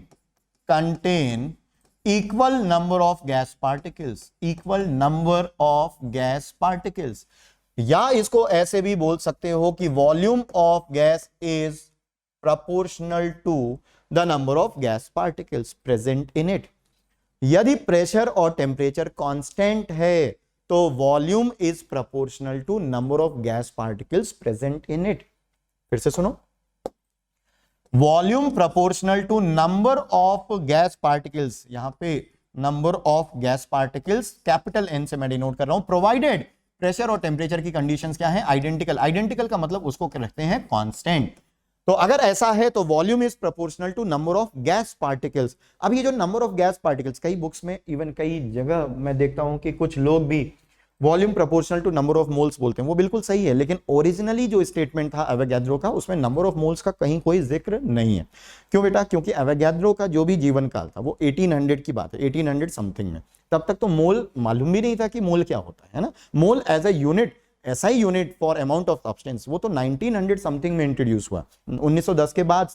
equal number of gas particles, या इसको ऐसे भी बोल सकते हो कि volume of gas is proportional to the number of gas particles present in it। यदि pressure और टेम्परेचर कांस्टेंट है तो volume is proportional to number of gas particles present in it. फिर से सुनो, volume proportional to number of gas particles, यहां पे number of gas particles capital N से मैं डिनोट कर रहा हूं, प्रोवाइडेड प्रेशर और टेम्परेचर की कंडीशंस क्या है, आइडेंटिकल। आइडेंटिकल का मतलब उसको रखते हैं कांस्टेंट। तो अगर ऐसा है तो volume is proportional to number of gas particles. अब ये जो नंबर ऑफ गैस पार्टिकल्स, कई बुक्स में इवन कई जगह मैं देखता हूं कि कुछ लोग भी volume proportional to number of moles बोलते हैं, वो बिल्कुल सही है, लेकिन ओरिजिनली जो स्टेटमेंट था एवोगैड्रो का उसमें नंबर ऑफ मोल्स का कहीं कोई जिक्र नहीं है। क्यों बेटा? क्योंकि एवोगैड्रो का जो भी जीवन काल था वो 1800 की बात है, 1800 समथिंग में। तब तक तो मोल मालूम भी नहीं था कि मोल क्या होता है ना। मोल एज अ यूनिट, ऐसा ही unit for amount of substance, वो तो 1900 समथिंग में इंट्रोड्यूस हुआ। 1910 के बाद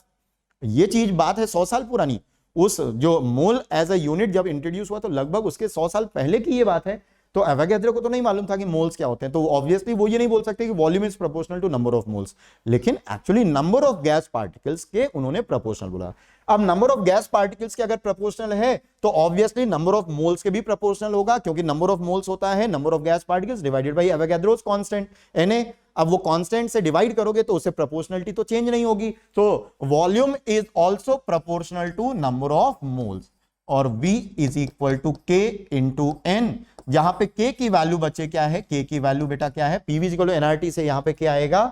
ये चीज बात है 100 साल पुरानी। उस जो मोल एज अ यूनिट जब इंट्रोड्यूस हुआ तो लगभग उसके 100 साल पहले की ये बात है। तो एवोगैड्रो को तो नहीं मालूम था कि मोल्स क्या होते हैं, तो ऑब्वियसली वो ये नहीं बोल सकते कि volume is proportional to number of moles, लेकिन actually number of gas particles के उन्होंने प्रोपोर्शनल बोला। अब नंबर ऑफ गैस पार्टिकल्स के अगर प्रोपोर्शनल है तो ऑब्वियसली नंबर ऑफ मोल्स के भी प्रोपोर्शनल होगा, क्योंकि नंबर ऑफ मोल्स होता है number of gas particles divided by Avogadro's constant Na। अब वो कांस्टेंट से डिवाइड करोगे तो उससे प्रोपोर्शनलिटी तो चेंज नहीं होगी। तो volume is also proportional to number of moles, और V is equal to K into N। जहां पे K की वैल्यू बच्चे क्या है, K की वैल्यू बेटा क्या है, PV is equal to nRT से यहां पे क्या आएगा,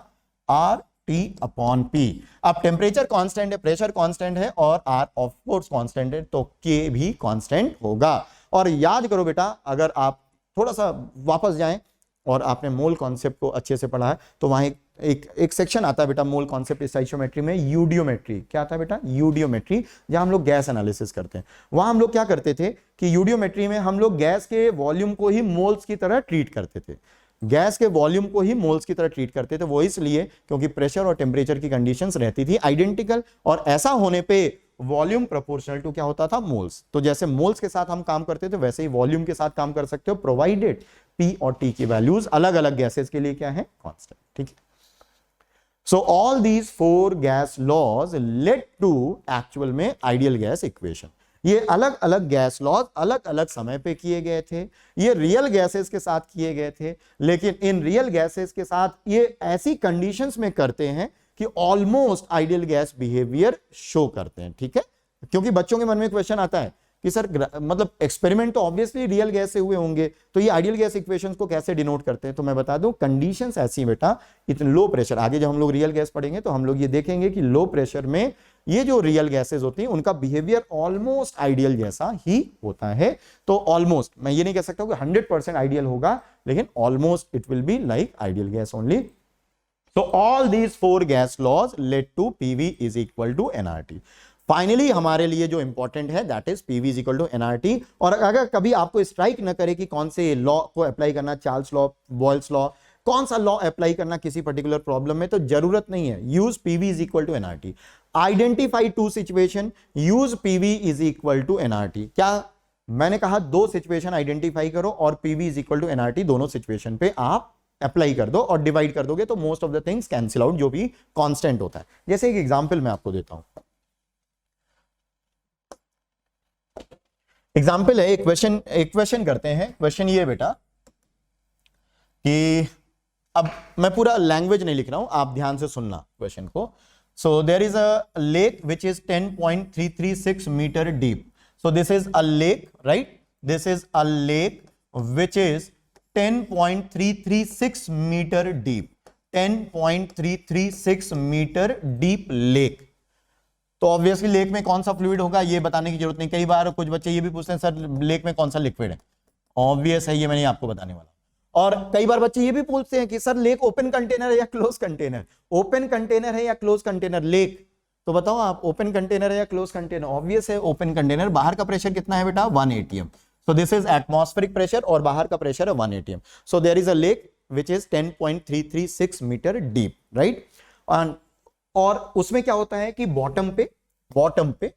RT अपॉन P। अब टेम्परेचर कांस्टेंट है, प्रेशर कांस्टेंट है और R ऑफ कोर्स कांस्टेंट है, तो K भी कांस्टेंट होगा। और याद करो बेटा, अगर आप थोड़ा सा वापस जाएं और आपने मोल कॉन्सेप्ट को अच्छे से पढ़ा है तो वहां एक सेक्शन आता है बेटा मोल कॉन्सेप्ट स्टोइचियोमेट्री में, यूडियोमेट्री। क्या आता है बेटा? यूडियोमेट्री, जहां हम लोग गैस एनालिसिस करते हैं। वहां हम लोग क्या करते थे कि यूडियोमेट्री में हम लोग गैस के वॉल्यूम को ही मोल्स की तरह ट्रीट करते थे। गैस के वॉल्यूम को ही मोल्स की तरह ट्रीट करते थे। वो इसलिए क्योंकि प्रेशर और टेम्परेचर की कंडीशंस रहती थी आइडेंटिकल, और ऐसा होने पे वॉल्यूम प्रोपोर्शनल टू क्या होता था? मोल्स। तो जैसे मोल्स के साथ हम काम करते थे वैसे ही वॉल्यूम के साथ काम कर सकते हो, प्रोवाइडेड पी और टी की वैल्यूज अलग अलग गैसेस के लिए क्या है? कांस्टेंट। ठीक है। So all these 4 gas laws led to actual में आइडियल गैस इक्वेशन। ये अलग अलग गैस लॉज अलग अलग समय पे किए गए थे। ये रियल गैसेस के साथ किए गए थे, लेकिन इन रियल गैसेस के साथ ये ऐसी कंडीशंस में करते हैं कि almost ideal gas behaviour show करते हैं। ठीक है, क्योंकि बच्चों के मन में क्वेश्चन आता है कि सर मतलब एक्सपेरिमेंट तो ऑब्वियसली रियल गैस से हुए होंगे, तो ये आइडियल गैस इक्वेशंस को कैसे डिनोट करते हैं? तो मैं बता दूं, कंडीशंस ऐसी बेटा, इतने लो प्रेशर, आगे जब हम लोग रियल गैस पढ़ेंगे तो हम लोग ये देखेंगे कि लो प्रेशर में ये जो रियल गैसेस होती हैं उनका बिहेवियर ऑलमोस्ट आइडियल जैसा ही होता है। तो ऑलमोस्ट, मैं ये नहीं कह सकता कि 100% आइडियल होगा, लेकिन almost it will be like ideal gas only. So all these 4 gas laws led to PV is equal to nRT. Finally हमारे लिए जो इंपॉर्टेंट है that is PV is equal to nRT। और अगर कभी आपको स्ट्राइक न करे कि कौन से लॉ को अप्लाई करना, चार्ल्स लॉ, बॉयल्स लॉ, कौन सा लॉ अप्लाई करना किसी पर्टिकुलर प्रॉब्लम में, तो जरूरत नहीं है। Use PV is equal to nRT। Identify 2 situation, use PV is equal to nRT। क्या मैंने कहा? 2 सिचुएशन आइडेंटिफाई करो और PV is equal to nRT दोनों सिचुएशन पे आप अप्लाई कर दो और डिवाइड कर दोगे तो most of the things cancel out, जो भी कांस्टेंट होता है। जैसे एक एग्जांपल मैं आपको देता हूं। एग्जांपल है, एक क्वेश्चन करते हैं। क्वेश्चन ये बेटा कि अब मैं पूरा लैंग्वेज नहीं लिख रहा हूं, आप ध्यान से सुनना क्वेश्चन को। So there is a lake which is 10.336 metre deep. So this is a lake, right? This is a lake which is 10.336 metre deep, 10.336 metre deep lake. तो ऑब्वियसली लेक में कौन सा फ्लूइड होगा ये बताने की जरूरत नहीं। कई बार कुछ बच्चे ये भी पूछते हैं सर लेक में कौन सा लिक्विड है। ऑब्वियस है, ये मैंने आपको बताने वाला। और कई बार बच्चे ये भी पूछते हैं कि सर लेक ओपन कंटेनर है या क्लोज कंटेनर, ओपन कंटेनर है या क्लोज कंटेनर लेक। तो बताओ आप, ओपन कंटेनर है या क्लोज कंटेनर? ऑब्वियस है ओपन कंटेनर। बाहर का प्रेशर कितना है बेटा? 1 atm। So this is atmospheric pressure और बाहर का प्रेशर है 1 atm। So there is a lake which is 10.336 metre deep, right? और उसमें क्या होता है कि बॉटम पे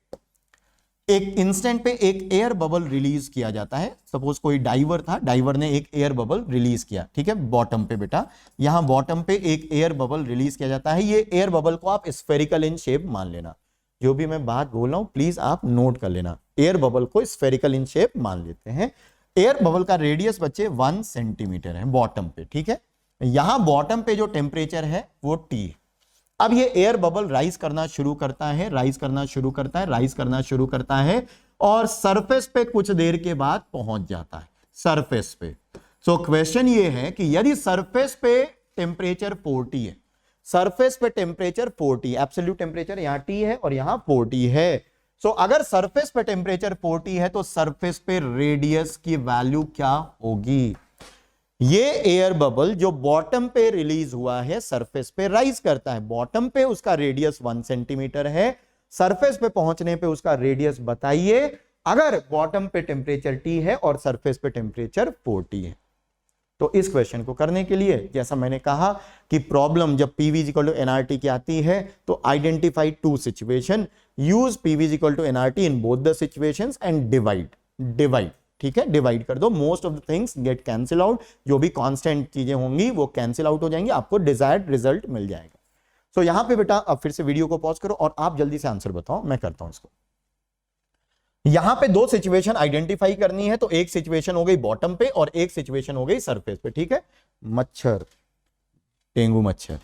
एक इंस्टेंट पे एक एयर बबल रिलीज किया जाता है। सपोज कोई डाइवर था, डाइवर ने एक एयर बबल रिलीज किया, ठीक है, बॉटम पे बेटा, यहां बॉटम पे एक एयर बबल रिलीज किया जाता है। ये एयर बबल को आप स्फेरिकल इन शेप मान लेना। जो भी मैं बात बोल रहा हूं प्लीज आप नोट कर लेना। एयर बबल को स्फेरिकल इन शेप मान लेते हैं। एयर बबल का रेडियस बच्चे 1 सेंटीमीटर है बॉटम पे, ठीक है। यहां बॉटम पे जो टेम्परेचर है वो T है। अब ये एयर बबल राइज करना शुरू करता है और सरफेस पे कुछ देर के बाद पहुंच जाता है सरफेस पे। सो क्वेश्चन ये है कि यदि सरफेस पे टेम्परेचर 40 है, सरफेस पे टेम्परेचर 40, एब्सोल्यूट टेम्परेचर यहां T है और यहां 40 है। सो अगर सरफेस पे टेम्परेचर 40 है तो सरफेस पे रेडियस की वैल्यू क्या होगी? ये एयर बबल जो बॉटम पे रिलीज हुआ है सरफेस पे राइज करता है। बॉटम पे उसका रेडियस 1 सेंटीमीटर है, सरफेस पे पहुंचने पे उसका रेडियस बताइए अगर बॉटम पे टेम्परेचर T है और सरफेस पे टेम्परेचर 40 है। तो इस क्वेश्चन को करने के लिए जैसा मैंने कहा कि प्रॉब्लम जब PV = nRT की आती है तो identify 2 situation, use PV = nRT in both the situations and divide, ठीक है, डिवाइड कर दो। Most of the things get cancel out, जो भी कांस्टेंट चीजें होंगी वो कैंसिल आउट हो जाएंगी, आपको डिजायर्ड रिजल्ट मिल जाएगा। सो यहां पे बेटा अब फिर से वीडियो को पॉज करो और आप जल्दी से आंसर बताओ, मैं करता हूं इसको। यहां पे 2 सिचुएशन आइडेंटिफाई करनी है, तो एक सिचुएशन हो गई बॉटम पे और एक सिचुएशन हो गई सरफेस पे, ठीक है। मच्छर, डेंगू मच्छर,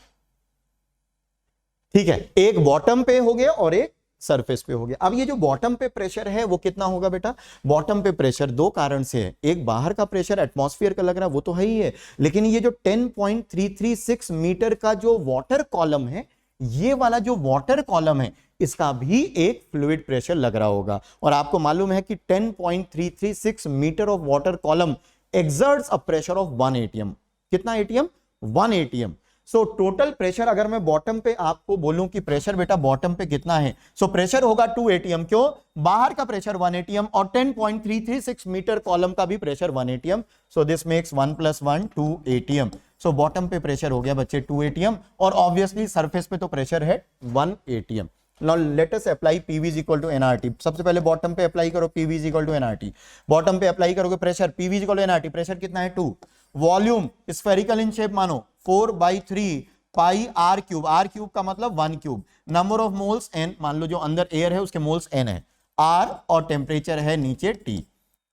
ठीक है, एक बॉटम पे हो गया और एक सरफेस पे हो गया। अब ये जो बॉटम पे प्रेशर है वो कितना होगा बेटा? बॉटम पे प्रेशर 2 कारण से है। एक बाहर का प्रेशर एटमॉस्फेयर का लग रहा है, वो तो है ही है, लेकिन ये जो 10.336 मीटर का जो वाटर कॉलम है, ये वाला जो वाटर कॉलम है इसका भी एक फ्लूइड प्रेशर लग रहा होगा। और आपको मालूम है कि 10.336 metre of water column exerts a pressure of 1 atm। कितना ATM? 1 ATM. So total pressure अगर मैं बॉटम पे आपको बोलूं कि प्रेशर बेटा बॉटम पे कितना है, सो प्रेशर होगा 2 एटीएम। क्यों? बाहर का प्रेशर 1 एटीएम और 10.336 मीटर कॉलम का भी pressure 1 ATM. So this makes 1 + 1 2 ATM. So bottom पे प्रेशर हो गया बच्चे 2 एटीएम और ऑब्वियसली सरफेस पे तो प्रेशर है 1 ATM. Now let us apply PV is equal to nRT। सबसे पहले बॉटम पे अप्लाई करो PV is equal to nRT। Bottom पे अप्लाई करोगे pressure PV is equal to nRT। Pressure कितना है? 2। वॉल्यूम स्फेरिकल इन शेप मानो 4/3 पाई r क्यूब। r क्यूब का मतलब 1 cube. Number of moles n, मान लो जो अंदर एयर है उसके मोल्स n है, r और टेम्परेचर है नीचे T।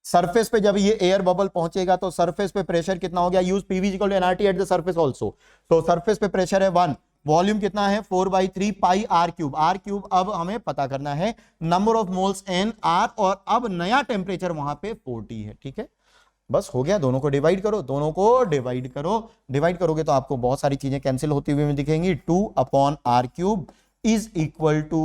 सरफेस पे जब ये एयर बबल पहुंचेगा तो सरफेस पे प्रेशर कितना हो गया? Use PV is equal to nRT at the surface also. तो सरफेस पे प्रेशर है 1, वॉल्यूम कितना है? 4/3 पाई r क्यूब। r क्यूब अब हमें पता करना है, number of moles n r, और अब नया टेम्परेचर वहां पे 40 है। ठीक है, बस हो गया। दोनों को डिवाइड करो, दोनों को डिवाइड करो। डिवाइड करोगे तो आपको बहुत सारी चीजें कैंसिल होती हुई दिखेंगी। 2/r cube is equal to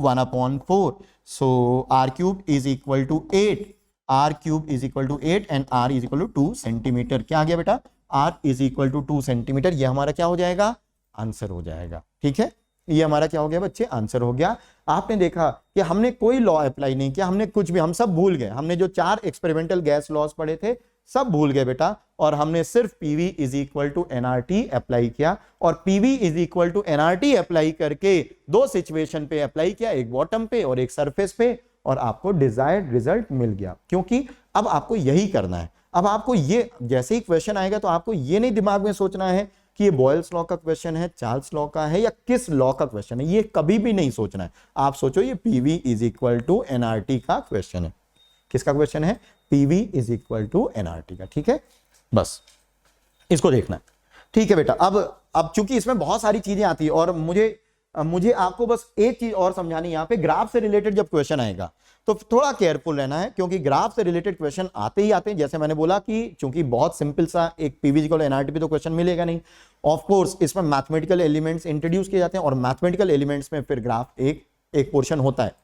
1/4। So r cube is equal to 8। r cube is equal to 8 and r is equal to 2 centimetre. क्या आ गया बेटा? r is equal to 2 centimetre. ये हमारा क्या हो जाएगा? आंसर हो जाएगा। ठीक है, ये हमारा क्या हो गया बच्चे? आंसर हो गया। आपने देखा कि हमने कोई लॉ अप्लाई नहीं किया, हमने कुछ भी, हम सब भूल गए। हमने जो 4 एक्सपेरिमेंटल गैस लॉस पढ़े थे सब भूल गए बेटा, और हमने सिर्फ PV is equal to nRT apply किया। और PV is equal to nRT apply करके 2 सिचुएशन पे अप्लाई किया, एक बॉटम पे और एक सरफेस पे, और आपको डिजायर्ड रिजल्ट मिल गया। क्योंकि अब आपको यही करना है। अब आपको ये जैसे ही क्वेश्चन आएगा तो आपको ये नहीं दिमाग में सोचना है कि ये बॉयल्स लॉ का क्वेश्चन है, चार्ल्स लॉ का है, या किस लॉ का क्वेश्चन है, ये कभी भी नहीं सोचना है। आप सोचो ये PV is equal to nRT का क्वेश्चन है। किसका क्वेश्चन है? PV is equal to nRT का। ठीक है, बस इसको देखना है। ठीक है बेटा, अब चूंकि इसमें बहुत सारी चीजें आती है और मुझे आपको बस एक चीज और समझानी, यहाँ पे ग्राफ से रिलेटेड जब क्वेश्चन आएगा तो थोड़ा केयरफुल रहना है, क्योंकि ग्राफ से रिलेटेड क्वेश्चन आते ही आते हैं। जैसे मैंने बोला कि चूंकि बहुत सिंपल सा एक PV इक्वल nRT पे तो क्वेश्चन मिलेगा नहीं। ऑफ कोर्स इसमें मैथमेटिकल एलिमेंट्स इंट्रोड्यूस किए जाते हैं और मैथमेटिकल एलिमेंट्स में फिर ग्राफ एक पोर्शन होता है।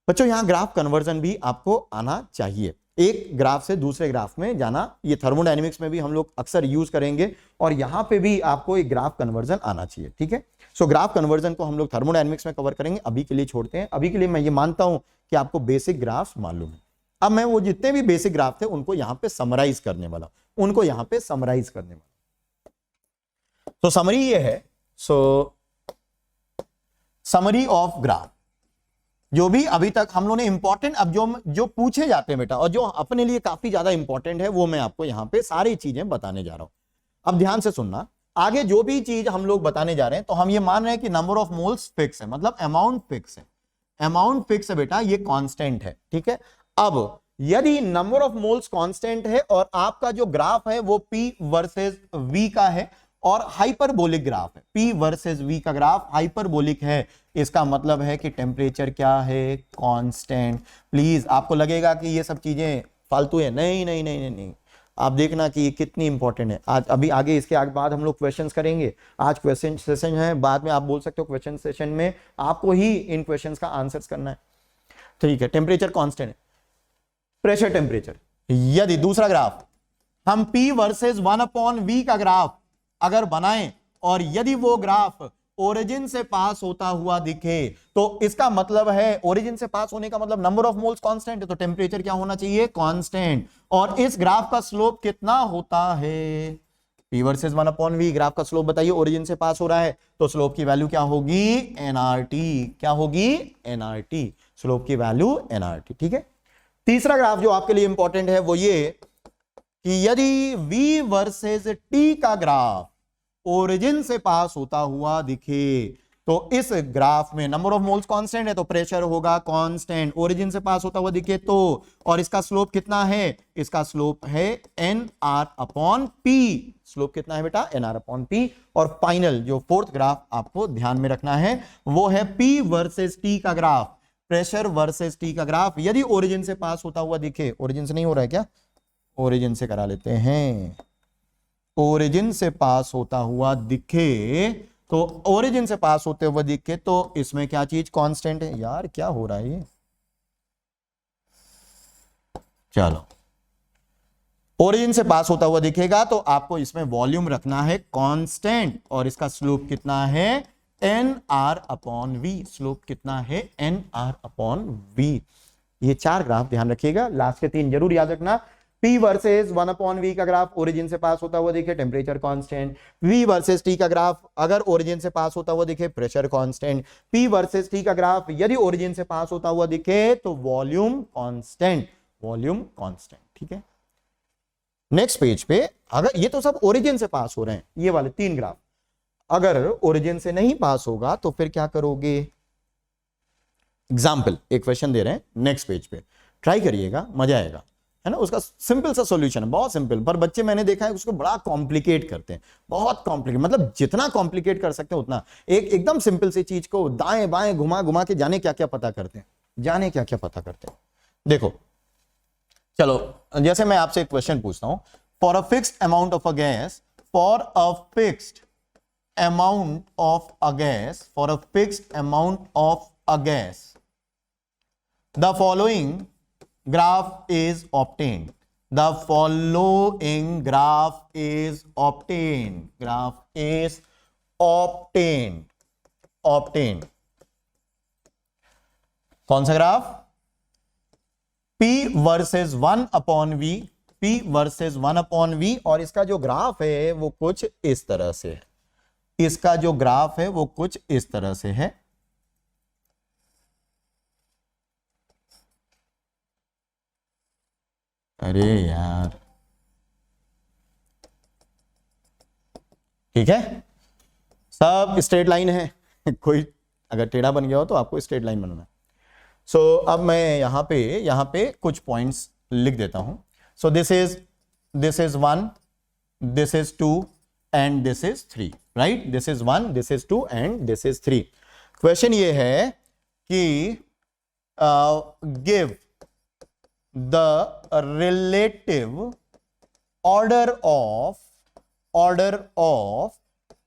बच्चों यहाँ ग्राफ कन्वर्जन भी आपको आना चाहिए, एक ग्राफ से दूसरे ग्राफ में जाना। ये थर्मोडायनेमिक्स में भी हम लोग अक्सर यूज करेंगे और यहाँ पे भी आपको एक ग्राफ कन्वर्जन आना चाहिए। ठीक है, सो ग्राफ कन्वर्जन को हम लोग थर्मोडायनेमिक्स में कवर करेंगे, अभी के लिए छोड़ते हैं। अभी के लिए मैं ये मानता हूं कि आपको बेसिक ग्राफ्स मालूम है। अब मैं वो जितने भी बेसिक ग्राफ थे उनको यहां पे समराइज करने वाला, तो समरी ये है। सो समरी ऑफ ग्राफ, जो भी अभी तक हम लोगों ने इंपॉर्टेंट, अब जो पूछे जाते हैं बेटा और जो अपने लिए काफी ज्यादा इंपॉर्टेंट है वो मैं आपको यहां पे सारी चीजें बताने जा रहा हूं। अब ध्यान से सुनना, आगे जो भी चीज हम लोग बताने जा रहे हैं तो हम ये मान रहे हैं कि नंबर ऑफ मोल्स फिक्स है, मतलब अमाउंट फिक्स है। अमाउंट फिक्स है बेटा, ये कांस्टेंट है। ठीक है, अब यदि नंबर ऑफ मोल्स कांस्टेंट है और आपका जो ग्राफ है वो P वर्सेस V का है और हाइपरबोलिक ग्राफ है, P वर्सेस V का ग्राफ हाइपरबोलिक है, इसका मतलब है कि टेम्परेचर क्या है? कांस्टेंट। प्लीज आपको लगेगा कि ये सब चीजें फालतू है, नहीं नहीं नहीं नहीं, नहीं। आप देखना कि ये कितनी इंपॉर्टेंट है। आज अभी आगे इसके आगे बाद हम लोग क्वेश्चंस करेंगे। आज क्वेश्चन सेशन है, बाद में आप बोल सकते हो क्वेश्चन सेशन में आपको ही इन क्वेश्चंस का आंसर्स करना है। ठीक है, टेम्परेचर कांस्टेंट है, प्रेशर टेम्परेचर। यदि दूसरा ग्राफ हम P वर्सेस 1/V का ग्राफ अगर बनाएं और यदि वो ग्राफ ओरिजिन से पास होता हुआ दिखे तो इसका मतलब है, ओरिजिन से पास होने का मतलब नंबर ऑफ मोल्स कांस्टेंट है, तो टेम्परेचर क्या होना चाहिए? कांस्टेंट। और इस ग्राफ का स्लोप कितना होता है? P वर्सेस 1/V, ग्राफ का स्लोप बताइए, ओरिजिन से पास हो रहा है तो स्लोप की वैल्यू क्या होगी? nRT। क्या होगी? nRT, स्लोप की वैल्यू nRT। ठीक है, तीसरा ग्राफ जो आपके लिए इंपॉर्टेंट है वो ये कि यदि V वर्सेस T का ग्राफ ओरिजिन से पास होता हुआ दिखे तो इस ग्राफ में नंबर ऑफ मोल्स कांस्टेंट है तो प्रेशर होगा कांस्टेंट, ओरिजिन से पास होता हुआ दिखे तो, और इसका स्लोप कितना है? इसका स्लोप है nR/P। स्लोप कितना है बेटा? nR/P। और फाइनल जो फोर्थ ग्राफ आपको ध्यान में रखना है वो है P वर्सेस T का ग्राफ, प्रेशर वर्सेस T का ग्राफ यदि ओरिजिन से पास होता हुआ दिखे। ओरिजिन से नहीं हो रहा है क्या? ओरिजिन से करा लेते हैं। ओरिजिन से पास होता हुआ दिखे तो, ओरिजिन से पास होते हुए दिखे तो इसमें क्या चीज कांस्टेंट है? यार क्या हो रहा है ये? चलो, ओरिजिन से पास होता हुआ दिखेगा तो आपको इसमें वॉल्यूम रखना है कांस्टेंट, और इसका स्लोप कितना है N R upon V. Slope कितना है एन आर अपॉन वी। ये 4 ग्राफ ध्यान रखिएगा, लास्ट के 3 जरूर याद रखना। P वर्सेस 1 अपॉन वी का ग्राफ ओरिजिन से पास होता हुआ दिखे temperature constant, V versus T का ग्राफ अगर ओरिजिन से पास होता हुआ दिखे pressure constant, P versus T का ग्राफ यदि ओरिजिन से पास होता हुआ दिखे तो वॉल्यूम कांस्टेंट, वॉल्यूम कांस्टेंट। ठीक है, नेक्स्ट पेज पे अगर ये तो सब ओरिजिन से पास हो रहे हैं, ये वाले 3 ग्राफ, अगर ओरिजिन से नहीं पास होगा तो फिर क्या करोगे। एग्जाम्पल एक क्वेश्चन दे रहे हैं नेक्स्ट पेज पे, ट्राई करिएगा, मजा आएगा, है ना। उसका सिंपल सा सॉल्यूशन है, बहुत सिंपल, पर बच्चे मैंने देखा है उसको बड़ा कॉम्प्लिकेट करते हैं, बहुत कॉम्प्लिकेट, मतलब जितना कॉम्प्लिकेट कर सकते हैं उतना। एकदम सिंपल सी चीज को दाएं बाएं घुमा घुमा के जाने क्या क्या पता करते हैं, जाने क्या क्या पता करते हैं। देखो चलो, जैसे मैं आपसे एक क्वेश्चन पूछता हूं, for a fixed amount of a gas, for a fixed amount of a gas, for a fixed amount of a gas, the following graph is obtained. The following graph is obtained. Graph is obtained. Obtained. कौन सा graph? P versus 1 upon V, P versus 1 upon V, और इसका जो graph है वो कुछ इस तरह से है। इसका जो ग्राफ है वो कुछ इस तरह से है। अरे यार, ठीक है, सब स्ट्रेट लाइन है कोई अगर टेढ़ा बन गया हो तो आपको स्ट्रेट लाइन बनाना है। सो अब मैं यहां पे कुछ पॉइंट्स लिख देता हूं। सो this is 1, this is 2 and this is 3, right. This is 1, this is 2 and this is 3। Question ये है कि give the relative order of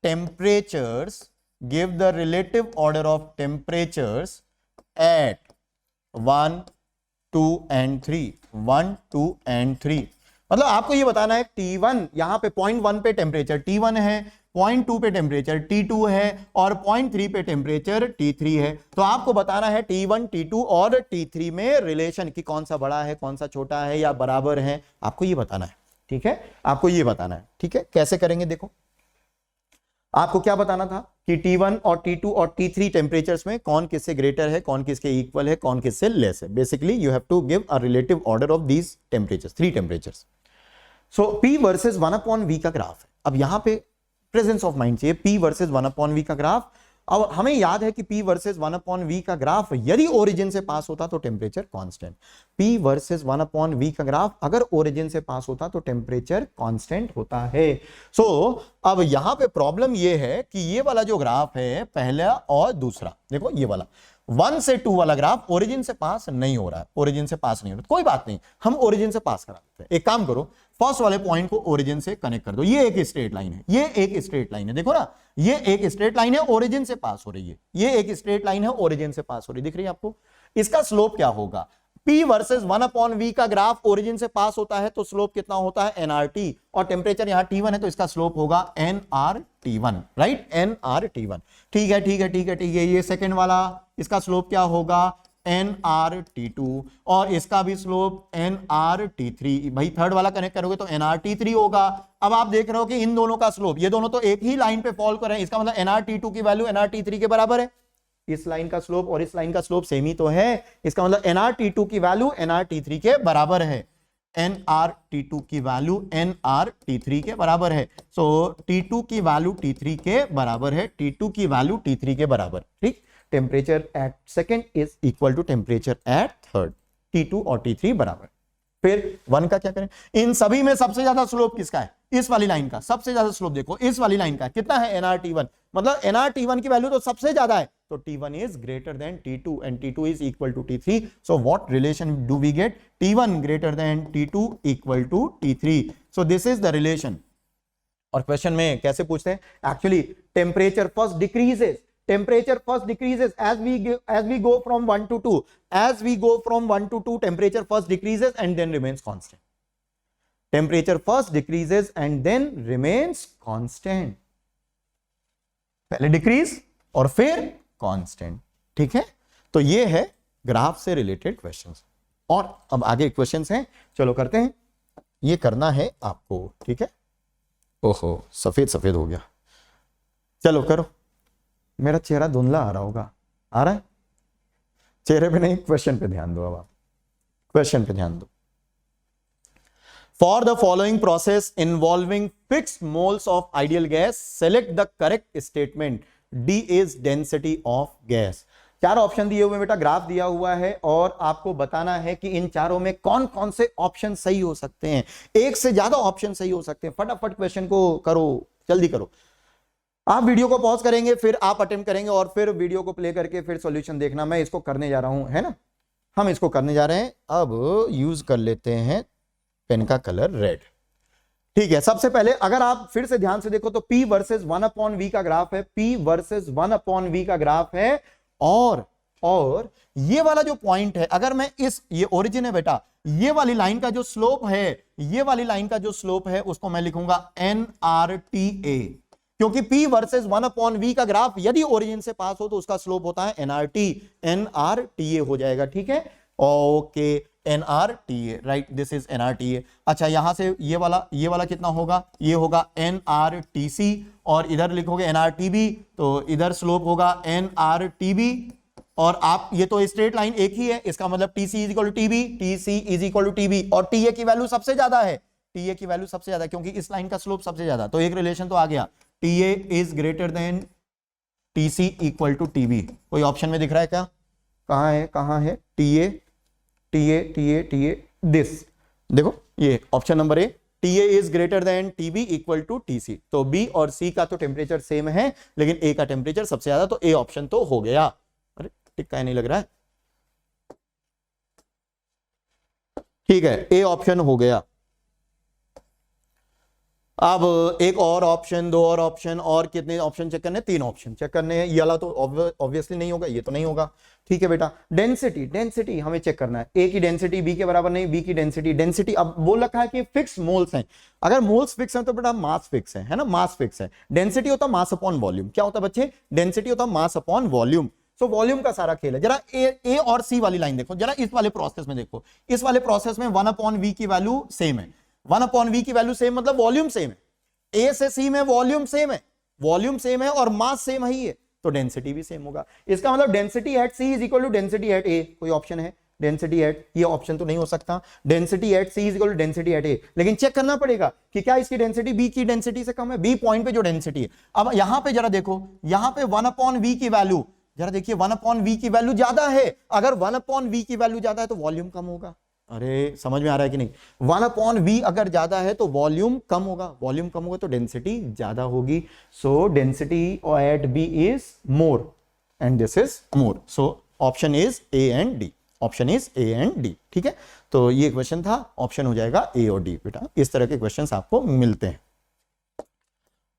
temperatures, give the relative order of temperatures at 1, 2 and 3, 1, 2 and 3। मतलब आपको ये बताना है T1 यहां पे 0.1 पे टेम्परेचर T1 है, 0.2 पे टेम्परेचर T2 है और 0.3 पे टेम्परेचर T3 है। तो आपको बताना है T1, T2 और T3 में रिलेशन कि कौन सा बड़ा है, कौन सा छोटा है या बराबर है, आपको ये बताना है। ठीक है, आपको ये बताना है। ठीक है, कैसे करेंगे देखो, आपको क्या बताना था कि T1 और T2 और T3 टेम्परेचर्स में कौन किससे ग्रेटर है, कौन किसके इक्वल है, कौन किससे लेस है। Basically you have to give a relative order of these temperatures, 3 temperatures. So P versus 1 upon V का ग्राफ है। अब यहां पे प्रेजेंस ऑफ माइंड चाहिए, P वर्सेस 1 अपॉन V का ग्राफ। अब हमें याद है कि P वर्सेस 1 अपॉन V का ग्राफ यदि ओरिजिन से पास होता तो temperature constant. P versus 1 upon V का ग्राफ अगर ओरिजिन से पास होता तो टेम्परेचर कांस्टेंट होता है। सो अब यहां पे प्रॉब्लम ये है कि ये वाला जो ग्राफ है पहला और दूसरा, देखो ये वाला 1 से 2 वाला ग्राफ ओरिजिन से पास नहीं हो रहा है, ओरिजिन से पास नहीं हो रहा, कोई बात नहीं, हम ओरिजिन से पास करा देते हैं। एक काम करो, फर्स्ट वाले पॉइंट को ओरिजिन से कनेक्ट कर दो। ये एक स्ट्रेट लाइन है, ये एक स्ट्रेट लाइन है, देखो ना, ये एक स्ट्रेट लाइन है, ओरिजिन से पास हो रही है, ये एक स्ट्रेट लाइन है, ओरिजिन से पास हो रही है, दिख रही है आपको। इसका स्लोप क्या होगा? P वर्सेस 1 अपॉन V का ग्राफ ओरिजिन से पास होता है तो स्लोप कितना होता है nRT, और टेम्परेचर यहां T1 है तो इसका स्लोप होगा nRT1, राइट, nRT1। ठीक है, ठीक है, ठीक है, ठीक है। ये सेकंड वाला, इसका स्लोप क्या होगा nRT2, और इसका भी स्लोप nRT3। भाई थर्ड वाला कनेक्ट करोगे तो nRT3 होगा। अब आप देख रहे हो कि इन दोनों का स्लोप, ये दोनों तो एक ही लाइन पे फॉलो कर रहे हैं, इसका मतलब nRT2 की वैल्यू nRT3 के बराबर है। इस लाइन का स्लोप और इस लाइन का स्लोप सेम ही तो है, इसका मतलब nRT2 की वैल्यू nRT3 के बराबर है, nRT2 की वैल्यू nRT3 के बराबर है। सो T2 की वैल्यू T3 के बराबर है, T2 की वैल्यू T3 के बराबर। ठीक, temperature at second is equal to temperature at third, T2 और T3 बराबर। फिर 1 का क्या करें? इन सभी में सबसे ज्यादा स्लोप किसका है? इस वाली लाइन का सबसे ज्यादा स्लोप देखो, इस वाली लाइन का कितना है nRT1, मतलब nRT1 की वैल्यू तो सबसे ज्यादा है, तो T1 is greater than T2 and T2 is equal to T3। So what relation do we get? T1 greater than T2 equal to T3। So this is the relation. और question में कैसे पूछते हैं? Actually temperature first decreases, temperature first decreases as we go from 1 to 2, as we go from 1 to 2 temperature first decreases and then remains constant. Temperature first decreases and then remains constant, पहले decrease और फिर constant. ठीक है, तो ये है graph से related questions. और अब आगे क्वेश्चंस हैं, चलो करते हैं। ये करना है आपको, ठीक है। ओहो सफेद सफेद हो गया, चलो करो। मेरा चेहरा धुंधला आ रहा होगा, आ रहा है? चेहरे पे नहीं, क्वेश्चन पे ध्यान दो। अब आप क्वेश्चन पे ध्यान दो। For the following process involving fixed moles of ideal gas select the correct statement. D is density of gas. चार ऑप्शन दिए हुए बेटा, ग्राफ दिया हुआ है और आपको बताना है कि इन चारों में कौन कौन से ऑप्शन सही हो सकते हैं। एक से ज्यादा ऑप्शन सही हो सकते हैं। फटाफट क्वेश्चन को करो, जल्दी करो। आप वीडियो को पॉज करेंगे, फिर आप अटेम्प्ट करेंगे और फिर वीडियो को प्ले करके फिर सॉल्यूशन देखना। मैं इसको करने जा रहा हूं, है ना, हम इसको करने जा रहे हैं। अब यूज कर लेते हैं पेन का कलर रेड। ठीक है, सबसे पहले अगर आप फिर से ध्यान से देखो तो P वर्सेस 1/V का ग्राफ है, P वर्सेस 1/V का ग्राफ है। और ये वाला जो पॉइंट है, अगर मैं ये ओरिजिन है बेटा, ये वाली लाइन का जो स्लोप है, ये वाली लाइन का जो स्लोप है उसको मैं लिखूंगा NRTA, क्योंकि P वर्सेस 1/V का ग्राफ यदि ओरिजिन से पास हो तो उसका स्लोप होता है NRTA हो जाएगा। ठीक है, okay, NRTA, right, this is NRTA। अच्छा, यहां से ये वाला कितना होगा? ये होगा NRTC, और इधर लिखोगे NRTB, तो इधर स्लोप होगा NRTB। और आप ये तो स्ट्रेट लाइन एक ही है, इसका मतलब TC is equal to TB, TC is equal to TB, और TA की वैल्यू सबसे ज्यादा है, TA की वैल्यू सबसे ज्यादा, क्योंकि इस लाइन का स्लोप सबसे ज्यादा। तो एक रिलेशन तो आ गया, TA is greater than TC equal to TB। कोई ऑप्शन में दिख रहा है क्या? कहां है TA, दिस देखो, ये option number A, TA is greater than TB equal to TC। तो B और C का तो टेम्परेचर सेम है, लेकिन A का टेम्परेचर सबसे ज्यादा, तो A ऑप्शन तो हो गया। अरे टिक्का नहीं लग रहा है, ठीक है, A ऑप्शन हो गया। अब एक और ऑप्शन, दो और ऑप्शन, और कितने ऑप्शन चेक करने? 3 ऑप्शन चेक करने हैं। ये वाला तो ऑब्वियसली नहीं होगा, ये तो नहीं होगा। ठीक है बेटा, डेंसिटी हमें चेक करना है। ए की डेंसिटी बी के बराबर नहीं, बी की डेंसिटी अब बोल रखा है कि फिक्स मोल्स हैं। अगर मोल्स फिक्स हैं तो बेटा मास फिक्स है ना, मास फिक्स है। डेंसिटी होता मास अपॉन वॉल्यूम। क्या होता बच्चे? डेंसिटी होता mass upon volume. So volume का सारा खेल है। जरा ए और सी वाली लाइन देखो, जरा इस वाले प्रोसेस में देखो। इस वाले प्रोसेस में 1/V की वैल्यू सेम है। 1/V की वैल्यू सेम मतलब वॉल्यूम सेम है। ए से सी में वॉल्यूम सेम है, वॉल्यूम सेम है और मास सेम ही है, तो डेंसिटी भी सेम होगा। इसका मतलब density at C is equal to density at A. कोई ऑप्शन है? डेंसिटी एट, ये ऑप्शन तो नहीं हो सकता। Density at C is equal to density at A, लेकिन चेक करना पड़ेगा कि क्या इसकी डेंसिटी बी की डेंसिटी से कम है। बी पॉइंट पे जो डेंसिटी है, अब यहां पे जरा देखो, यहां पे 1/V की वैल्यू, जरा देखिए 1/V की वैल्यू ज्यादा है। अगर 1/V की वैल्यू ज्यादा है तो वॉल्यूम कम होगा। अरे समझ में आ रहा है कि नहीं? 1/V अगर ज्यादा है तो वॉल्यूम कम होगा, वॉल्यूम कम होगा तो डेंसिटी ज्यादा होगी। So density at B is more and this is more. So option is A and D, option is A and D. ठीक है, तो ये क्वेश्चन था, ऑप्शन हो जाएगा ए और डी। बेटा इस तरह के क्वेश्चंस आपको मिलते हैं।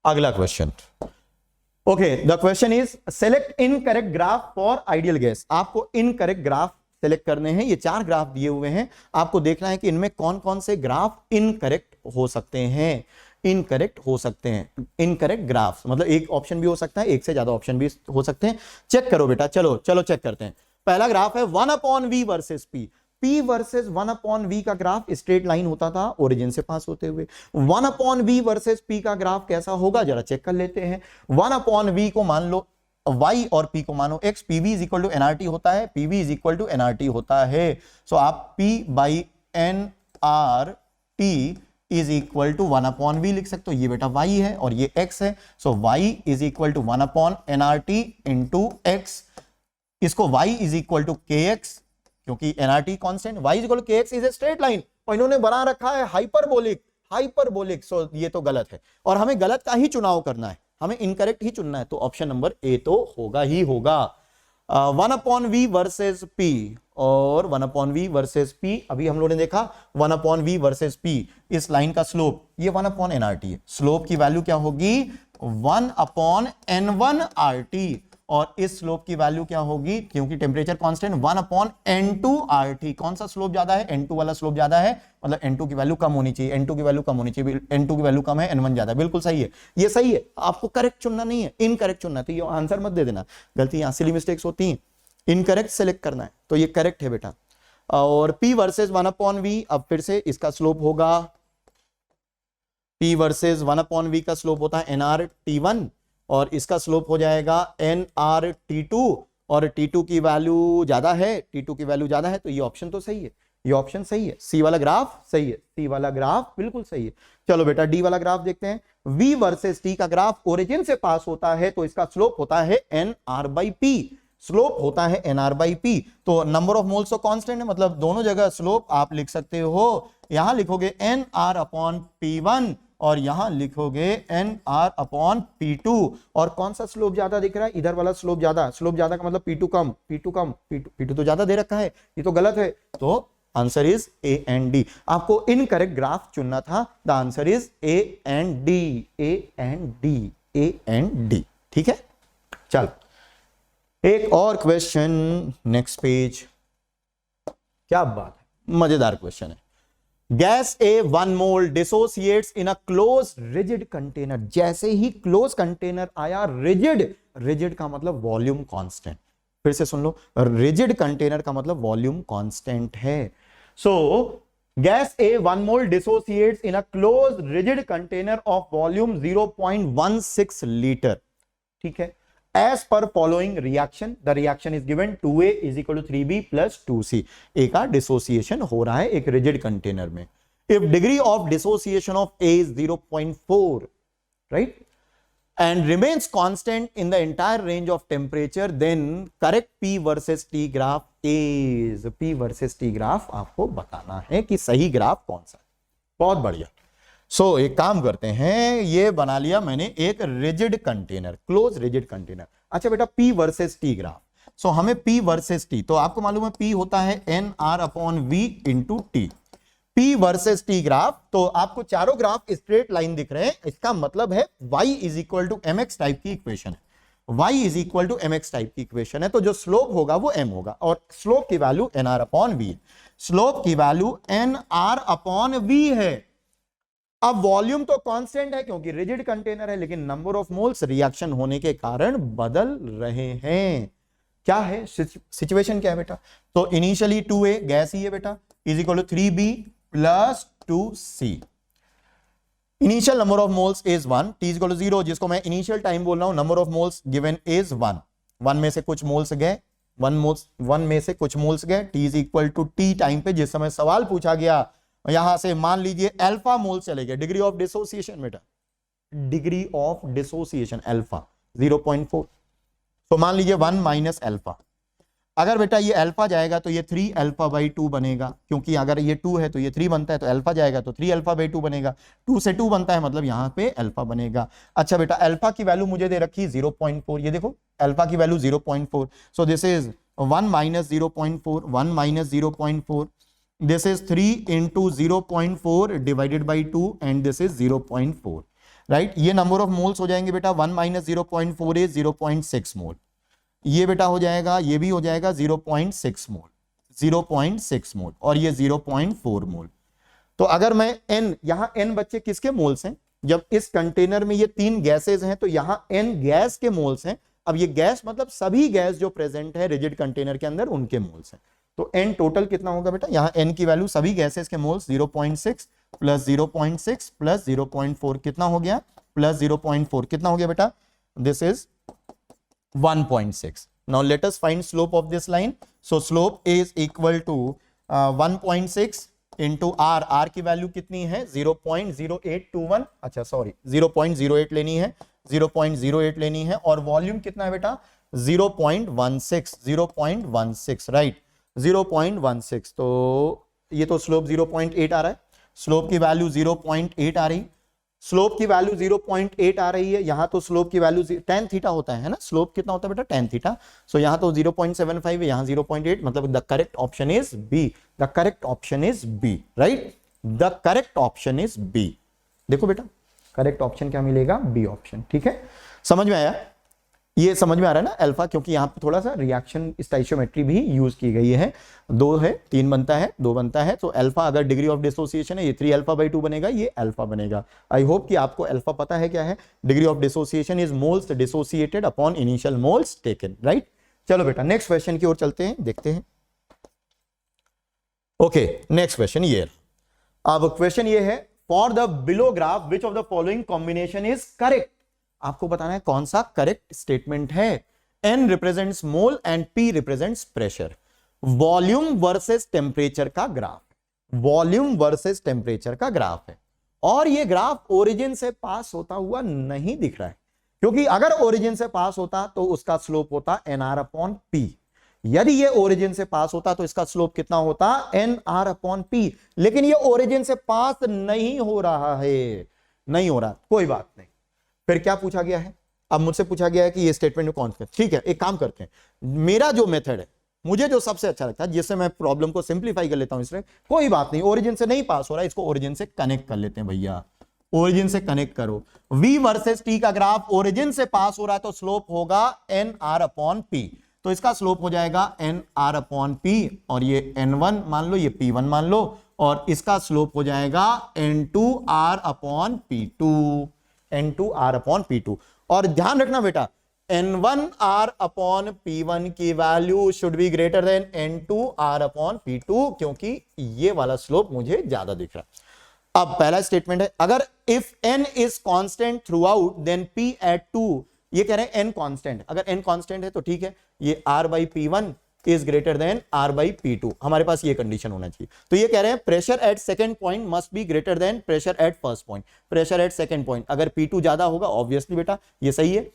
अगला question, okay, the question is select incorrect graph for ideal gas. आपको इनकरेक्ट ग्राफ सेलेक्ट करने हैं। ये 4 ग्राफ दिए हुए हैं, आपको देखना है कि इनमें कौन कौन से ग्राफ इनकरेक्ट हो सकते हैं। इनकरेक्ट हो सकते हैं, इनकरेक्ट ग्राफ मतलब एक ऑप्शन भी हो सकता है, एक से ज्यादा ऑप्शन भी हो सकते हैं। चेक करो बेटा, चलो चेक करते हैं। पहला ग्राफ है 1/V versus P। P versus 1/V का ग्राफ स्ट्रेट लाइन होता था ओरिजिन से पास होते हुए। 1/V वर्सेस P का ग्राफ कैसा होगा जरा चेक कर लेते हैं। 1/V को मान लो y और p को मानो x, pv is equal to nRT होता है, pv is equal to nRT होता है। सो आप p by nRT is equal to 1/V लिख सकते हो। ये बेटा y है और ये x है, so y is equal to 1/nRT into x। इसको y is equal to kx, क्योंकि nRT constant, y is equal to kx is a straight line, और इन्होंने बना रखा है हाइपरबोलिक। सो ये तो गलत है और हमें गलत का ही चुनाव करना है, हमें इनकरेक्ट ही चुनना है। तो ऑप्शन नंबर ए तो होगा ही होगा। 1/V वर्सेस P और 1/V वर्सेस P, अभी हम लोगों ने देखा 1/V वर्सेस P, इस लाइन का स्लोप ये 1/nRT है। स्लोप की वैल्यू क्या होगी? 1/N1RT। और इस स्लोप की वैल्यू क्या होगी, क्योंकि टेम्परेचर कांस्टेंट 1/n2RT। कौन सा स्लोप ज्यादा है, n2 वाला स्लोप ज्यादा है, मतलब n2 की वैल्यू कम होनी चाहिए, n2 की वैल्यू कम होनी चाहिए, n2 की वैल्यू कम है, n1 ज्यादा है। बिल्कुल सही है, ये सही है। आपको करेक्ट चुनना नहीं है, इनकरेक्ट चुनना है। तो ये आंसर मत दे देना, गलती यहां सिली मिस्टेक्स होती हैं, इनकरेक्ट सेलेक्ट करना है। तो ये करेक्ट है बेटा। और P वर्सेस 1/V, अब फिर से इसका स्लोप होगा, P वर्सेस 1/V का स्लोप होता है nRT1 और इसका स्लोप हो जाएगा nRT2, और T2 की वैल्यू ज्यादा है, T2 की वैल्यू ज्यादा है, तो ये ऑप्शन तो सही है, ये ऑप्शन सही है, सी वाला ग्राफ सही है, सी वाला ग्राफ बिल्कुल सही है। चलो बेटा डी वाला ग्राफ देखते हैं। V वर्सेस T का ग्राफ ओरिजिन से पास होता है तो इसका स्लोप होता है nR/P, स्लोप होता है nR/P। तो नंबर ऑफ मोल्स तो कांस्टेंट है, मतलब दोनों जगह स्लोप आप लिख सकते हो, यहां लिखोगे nR/P1 और यहां लिखोगे nR/P2। और कौन सा स्लोप ज्यादा दिख रहा है, इधर वाला स्लोप ज्यादा, स्लोप ज्यादा का मतलब P2 कम, P2 कम, P2 तो ज्यादा दे रखा है, ये तो गलत है। तो answer is A and D। आपको इनकरेक्ट ग्राफ चुनना था, the answer is A and D, A and D, A and D। ठीक है, चल एक और क्वेश्चन, नेक्स्ट पेज। क्या बात है, मजेदार क्वेश्चन है। Gas A 1 mole dissociates in a close rigid container. जैसे ही क्लोज कंटेनर आया, रिजिड, रिजिड का मतलब वॉल्यूम कांस्टेंट, फिर से सुन लो, रिजिड कंटेनर का मतलब वॉल्यूम कांस्टेंट है। सो gas A 1 mole dissociates in a close rigid container of volume 0.16 litre. ठीक है, as per following reaction, the reaction is given 2A is equal to 3B plus 2C। A का dissociation हो रहा है एक rigid container में। If degree of dissociation of A is 0.4, right, and remains constant in the entire range of temperature, then correct P versus T graph is। P versus T graph आपको बताना है कि सही ग्राफ कौन सा है। बहुत बढ़िया। सो एक काम करते हैं, ये बना लिया मैंने एक rigid container, close rigid container. अच्छा बेटा, P वर्सेस T ग्राफ। सो हमें P वर्सेस T, तो आपको मालूम है P होता है nR/V into T। P versus T graph, तो आपको चारों ग्राफ स्ट्रेट लाइन दिख रहे हैं, इसका मतलब है y is equal to mx type की इक्वेशन है, y is equal to mx type की इक्वेशन है। तो जो स्लोप होगा वो m होगा, और स्लोप की वैल्यू nR/V, स्लोप की वैल्यू nR/V है। अब वॉल्यूम तो कांस्टेंट है क्योंकि रिजिड कंटेनर है, लेकिन नंबर ऑफ मोल्स रिएक्शन होने के कारण बदल रहे हैं। क्या है सिचुएशन, क्या है बेटा? तो इनिशियली 2A गैस ही है बेटा, is equal to 3B plus 2C। Initial number of moles is 1, T is equal to 0, जिसको मैं इनिशियल टाइम बोल रहा हूं। Number of moles given is 1, 1 में से कुछ मोल्स गए, 1 में से कुछ मोल्स गए, T is equal to T time पे जिस समय सवाल पूछा गया, यहां से मान लीजिए अल्फा मोल चले गए। डिग्री ऑफ डिसोसिएशन बेटा, डिग्री ऑफ डिसोसिएशन अल्फा 0.4, तो मान लीजिए 1 माइनस अल्फा। अगर बेटा ये अल्फा जाएगा तो ये 3 अल्फा/2 बनेगा, क्योंकि अगर ये 2 है तो ये 3 बनता है, तो अल्फा जाएगा तो 3 अल्फा/2 बनेगा, 2 से 2 बनता है मतलब यहां पे अल्फा बनेगा। अच्छा बेटा, अल्फा की वैल्यू मुझे दे रखी 0.4, ये देखो अल्फा की value 0.4, so this is 1 minus 0.4, 1 minus 0.4, this is 3 into 0.4 divided by 2 and this is 0.4, right? ये नंबर ऑफ मोल्स हो जाएंगे बेटा, 1 माइनस 0.4 is 0.6 मोल, ये बेटा हो जाएगा, ये भी हो जाएगा 0.6 मोल, 0.6 मोल, और ये 0.4 मोल। तो अगर मैं n, यहां n बच्चे किसके मोल्स हैं? जब इस कंटेनर में ये 3 गैसेज हैं तो यहां n गैस के मोल्स हैं। अब ये गैस मतलब सभी गैस जो प्रेजेंट है रिजिड कंटेनर के अंदर उनके मोल्स हैं। तो n टोटल कितना होगा बेटा? यहाँ n की वैल्यू सभी गैसेस के मोल्स 0.6 प्लस 0.6 प्लस 0.4 कितना हो गया? प्लस 0.4 कितना हो गया बेटा? This is 1.6। Now let us find slope of this line. So slope is equal to 1.6 into r, r की वैल्यू कितनी है? 0.0821, अच्छा सॉरी 0.08 लेनी है, 0.08 लेनी है, और वॉल्यूम कितना है बेटा? 0.16, 0.16, राइट, 0.16। तो ये तो स्लोप 0.8 आ रहा है, स्लोप की वैल्यू 0.8 आ रही, स्लोप की वैल्यू 0.8 आ रही है। यहां तो स्लोप की वैल्यू tan थीटा होता है ना, स्लोप कितना होता है बेटा? tan theta. सो यहां तो 0.75 है, यहां 0.8, मतलब the correct option is B, the correct option is B, right, the correct option is B. देखो बेटा करेक्ट ऑप्शन क्या मिलेगा? B option. ठीक है, समझ में आया? ये समझ में आ रहा है ना अल्फा, क्योंकि यहाँ पे थोड़ा सा रिएक्शन स्टोइचियोमेट्री भी यूज की गई है। 2 है 3 बनता है 2 बनता है, तो अल्फा अगर डिग्री ऑफ डिसोसिएशन है ये 3 अल्फा बाई 2 बनेगा, ये अल्फा बनेगा। आई होप कि आपको अल्फा पता है क्या है। Degree of dissociation is moles dissociated upon initial moles taken, right. चलो बेटा नेक्स्ट क्वेश्चन की ओर चलते हैं, देखते हैं। ओके नेक्स्ट क्वेश्चन ये, अब क्वेश्चन ये है, for the below graph which of the following combination is correct. आपको बताना है कौन सा करेक्ट स्टेटमेंट है। N represents mole and P represents pressure. Volume versus temperature का ग्राफ, वॉल्यूम वर्सेस टेम्परेचर का ग्राफ है, और ये ग्राफ ओरिजिन से पास होता हुआ नहीं दिख रहा है, क्योंकि अगर ओरिजिन से पास होता तो उसका स्लोप होता NR अपॉन P। यदि ये ओरिजिन से पास होता तो इसका स्लोप कितना होता NR अपॉन P, लेकिन ये ओरिजिन से पास नहीं हो रहा है, नहीं हो रहा, कोई बात नहीं। फिर क्या पूछा गया है, अब मुझसे पूछा गया है कि ये स्टेटमेंट में कौन सा, ठीक है एक काम करते हैं, मेरा जो मेथड है, मुझे जो सबसे अच्छा लगता है, जिससे मैं प्रॉब्लम को सिंप्लीफाई कर लेता हूं, इसलिए कोई बात नहीं, ओरिजिन से नहीं पास हो रहा है, इसको ओरिजिन से कनेक्ट कर लेते हैं भैया, ओरिजिन से कनेक्ट करो। V वर्सेस T का ग्राफ ओरिजिन से पास हो रहा है तो स्लोप होगा NR अपॉन P, तो इसका स्लोप हो जाएगा NR अपॉन P, और ये N1 मान लो, ये P1 मान लो, और इसका स्लोप हो जाएगा N2R upon P2, N2R upon P2। और ध्यान रखना बेटा, N1R अपॉन P1 की value should be greater than N2R upon P2, क्योंकि ये वाला स्लोप मुझे ज्यादा दिख रहा है। अब पहला स्टेटमेंट है, अगर if N is constant throughout then P at 2, ये कह रहे हैं N कांस्टेंट, अगर N कांस्टेंट है तो ठीक है, ये R by P1 is greater than R by P2, हमारे पास ये कंडीशन होना चाहिए। तो ये कह रहे हैं pressure at second point must be greater than pressure at first point, pressure at second point, अगर P2 ज्यादा होगा ऑब्वियसली बेटा ये सही है,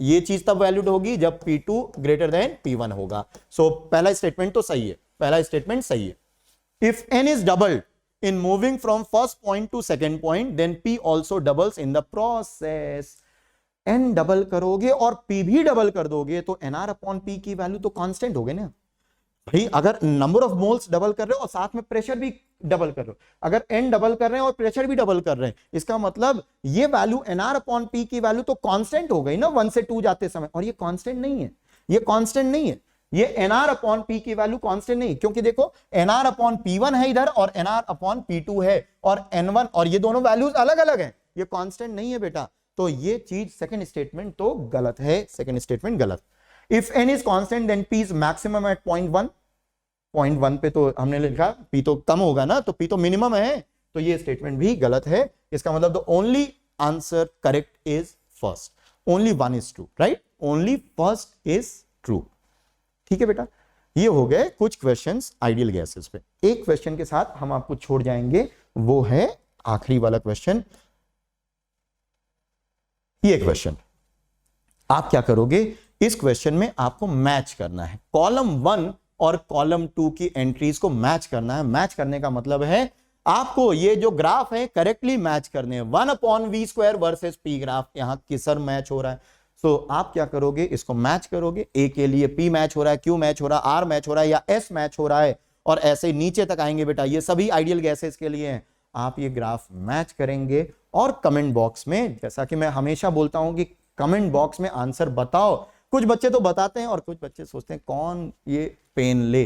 ये चीज तब वैलिड होगी जब P2 ग्रेटर देन P1 होगा। सो पहला स्टेटमेंट तो सही है, पहला स्टेटमेंट सही है। If N is doubled in moving from first point to second point, then P also doubles in the process। N double करोगे और P भी डबल कर दोगे तो NR अपॉन P की वैल्यू तो कांस्टेंट हो गई ना भाई। अगर नंबर ऑफ मोल्स डबल कर रहे हो और साथ में प्रेशर भी डबल कर रहे हो, अगर N डबल कर रहे हैं और प्रेशर भी डबल कर रहे हैं, इसका मतलब ये वैल्यू NR अपॉन P की वैल्यू तो कांस्टेंट हो गई ना 1 से 2 जाते समय, और ये कांस्टेंट नहीं है, ये कांस्टेंट नहीं है, ये NR अपॉन P की वैल्यू कांस्टेंट नहीं, क्योंकि देखो NR अपॉन P1 है इधर और NR अपॉन P2 है, और N1, और ये दोनों वैल्यूज अलग अलग हैं, ये कांस्टेंट नहीं है बेटा। तो ये चीज सेकंड स्टेटमेंट तो गलत है, सेकंड स्टेटमेंट गलत। If N is constant then P is maximum at 0.1, 0.1 पे तो हमने लिखा P तो कम होगा ना, तो P तो मिनिमम है, तो ये स्टेटमेंट भी गलत है। इसका मतलब the only answer correct is first, only one is true, right, only first is true. ठीक है बेटा, ये हो गए कुछ क्वेश्चंस आइडियल गैसेस पे। एक क्वेश्चन के साथ हम आपको छोड़ जाएंगे, वो है आखिरी वाला क्वेश्चन। ये क्वेश्चन आप क्या करोगे, इस क्वेश्चन में आपको मैच करना है, कॉलम 1 और कॉलम 2 की एंट्रीज को मैच करना है। मैच करने का मतलब है आपको ये जो ग्राफ है करेक्टली मैच करने हैं। 1 upon v square versus p graph, यहां किसर मैच हो रहा है, तो आप क्या करोगे, इसको मैच करोगे। ए के लिए P मैच हो रहा है, Q मैच हो रहा है, R मैच हो रहा है, या S मैच हो रहा है, और ऐसे नीचे तक आएंगे बेटा, ये सभी आइडियल गैसेस के लिए हैं। आप ये ग्राफ मैच करेंगे और कमेंट बॉक्स में, जैसा कि मैं हमेशा बोलता हूं कि कमेंट बॉक्स में आंसर बताओ। कुछ बच्चे तो बताते हैं और कुछ बच्चे सोचते हैं कौन ये पेन ले।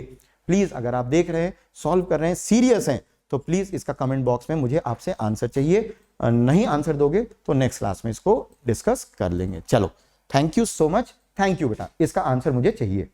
प्लीज अगर आप देख रहे हैं, सॉल्व कर रहे हैं, सीरियस हैं, तो प्लीज इसका कमेंट बॉक्स में मुझे आपसे आंसर चाहिए। नहीं आंसर दोगे तो नेक्स्ट क्लास में इसको डिस्कस कर लेंगे। चलो, thank you so much, thank you बेटा, इसका आंसर मुझे चाहिए।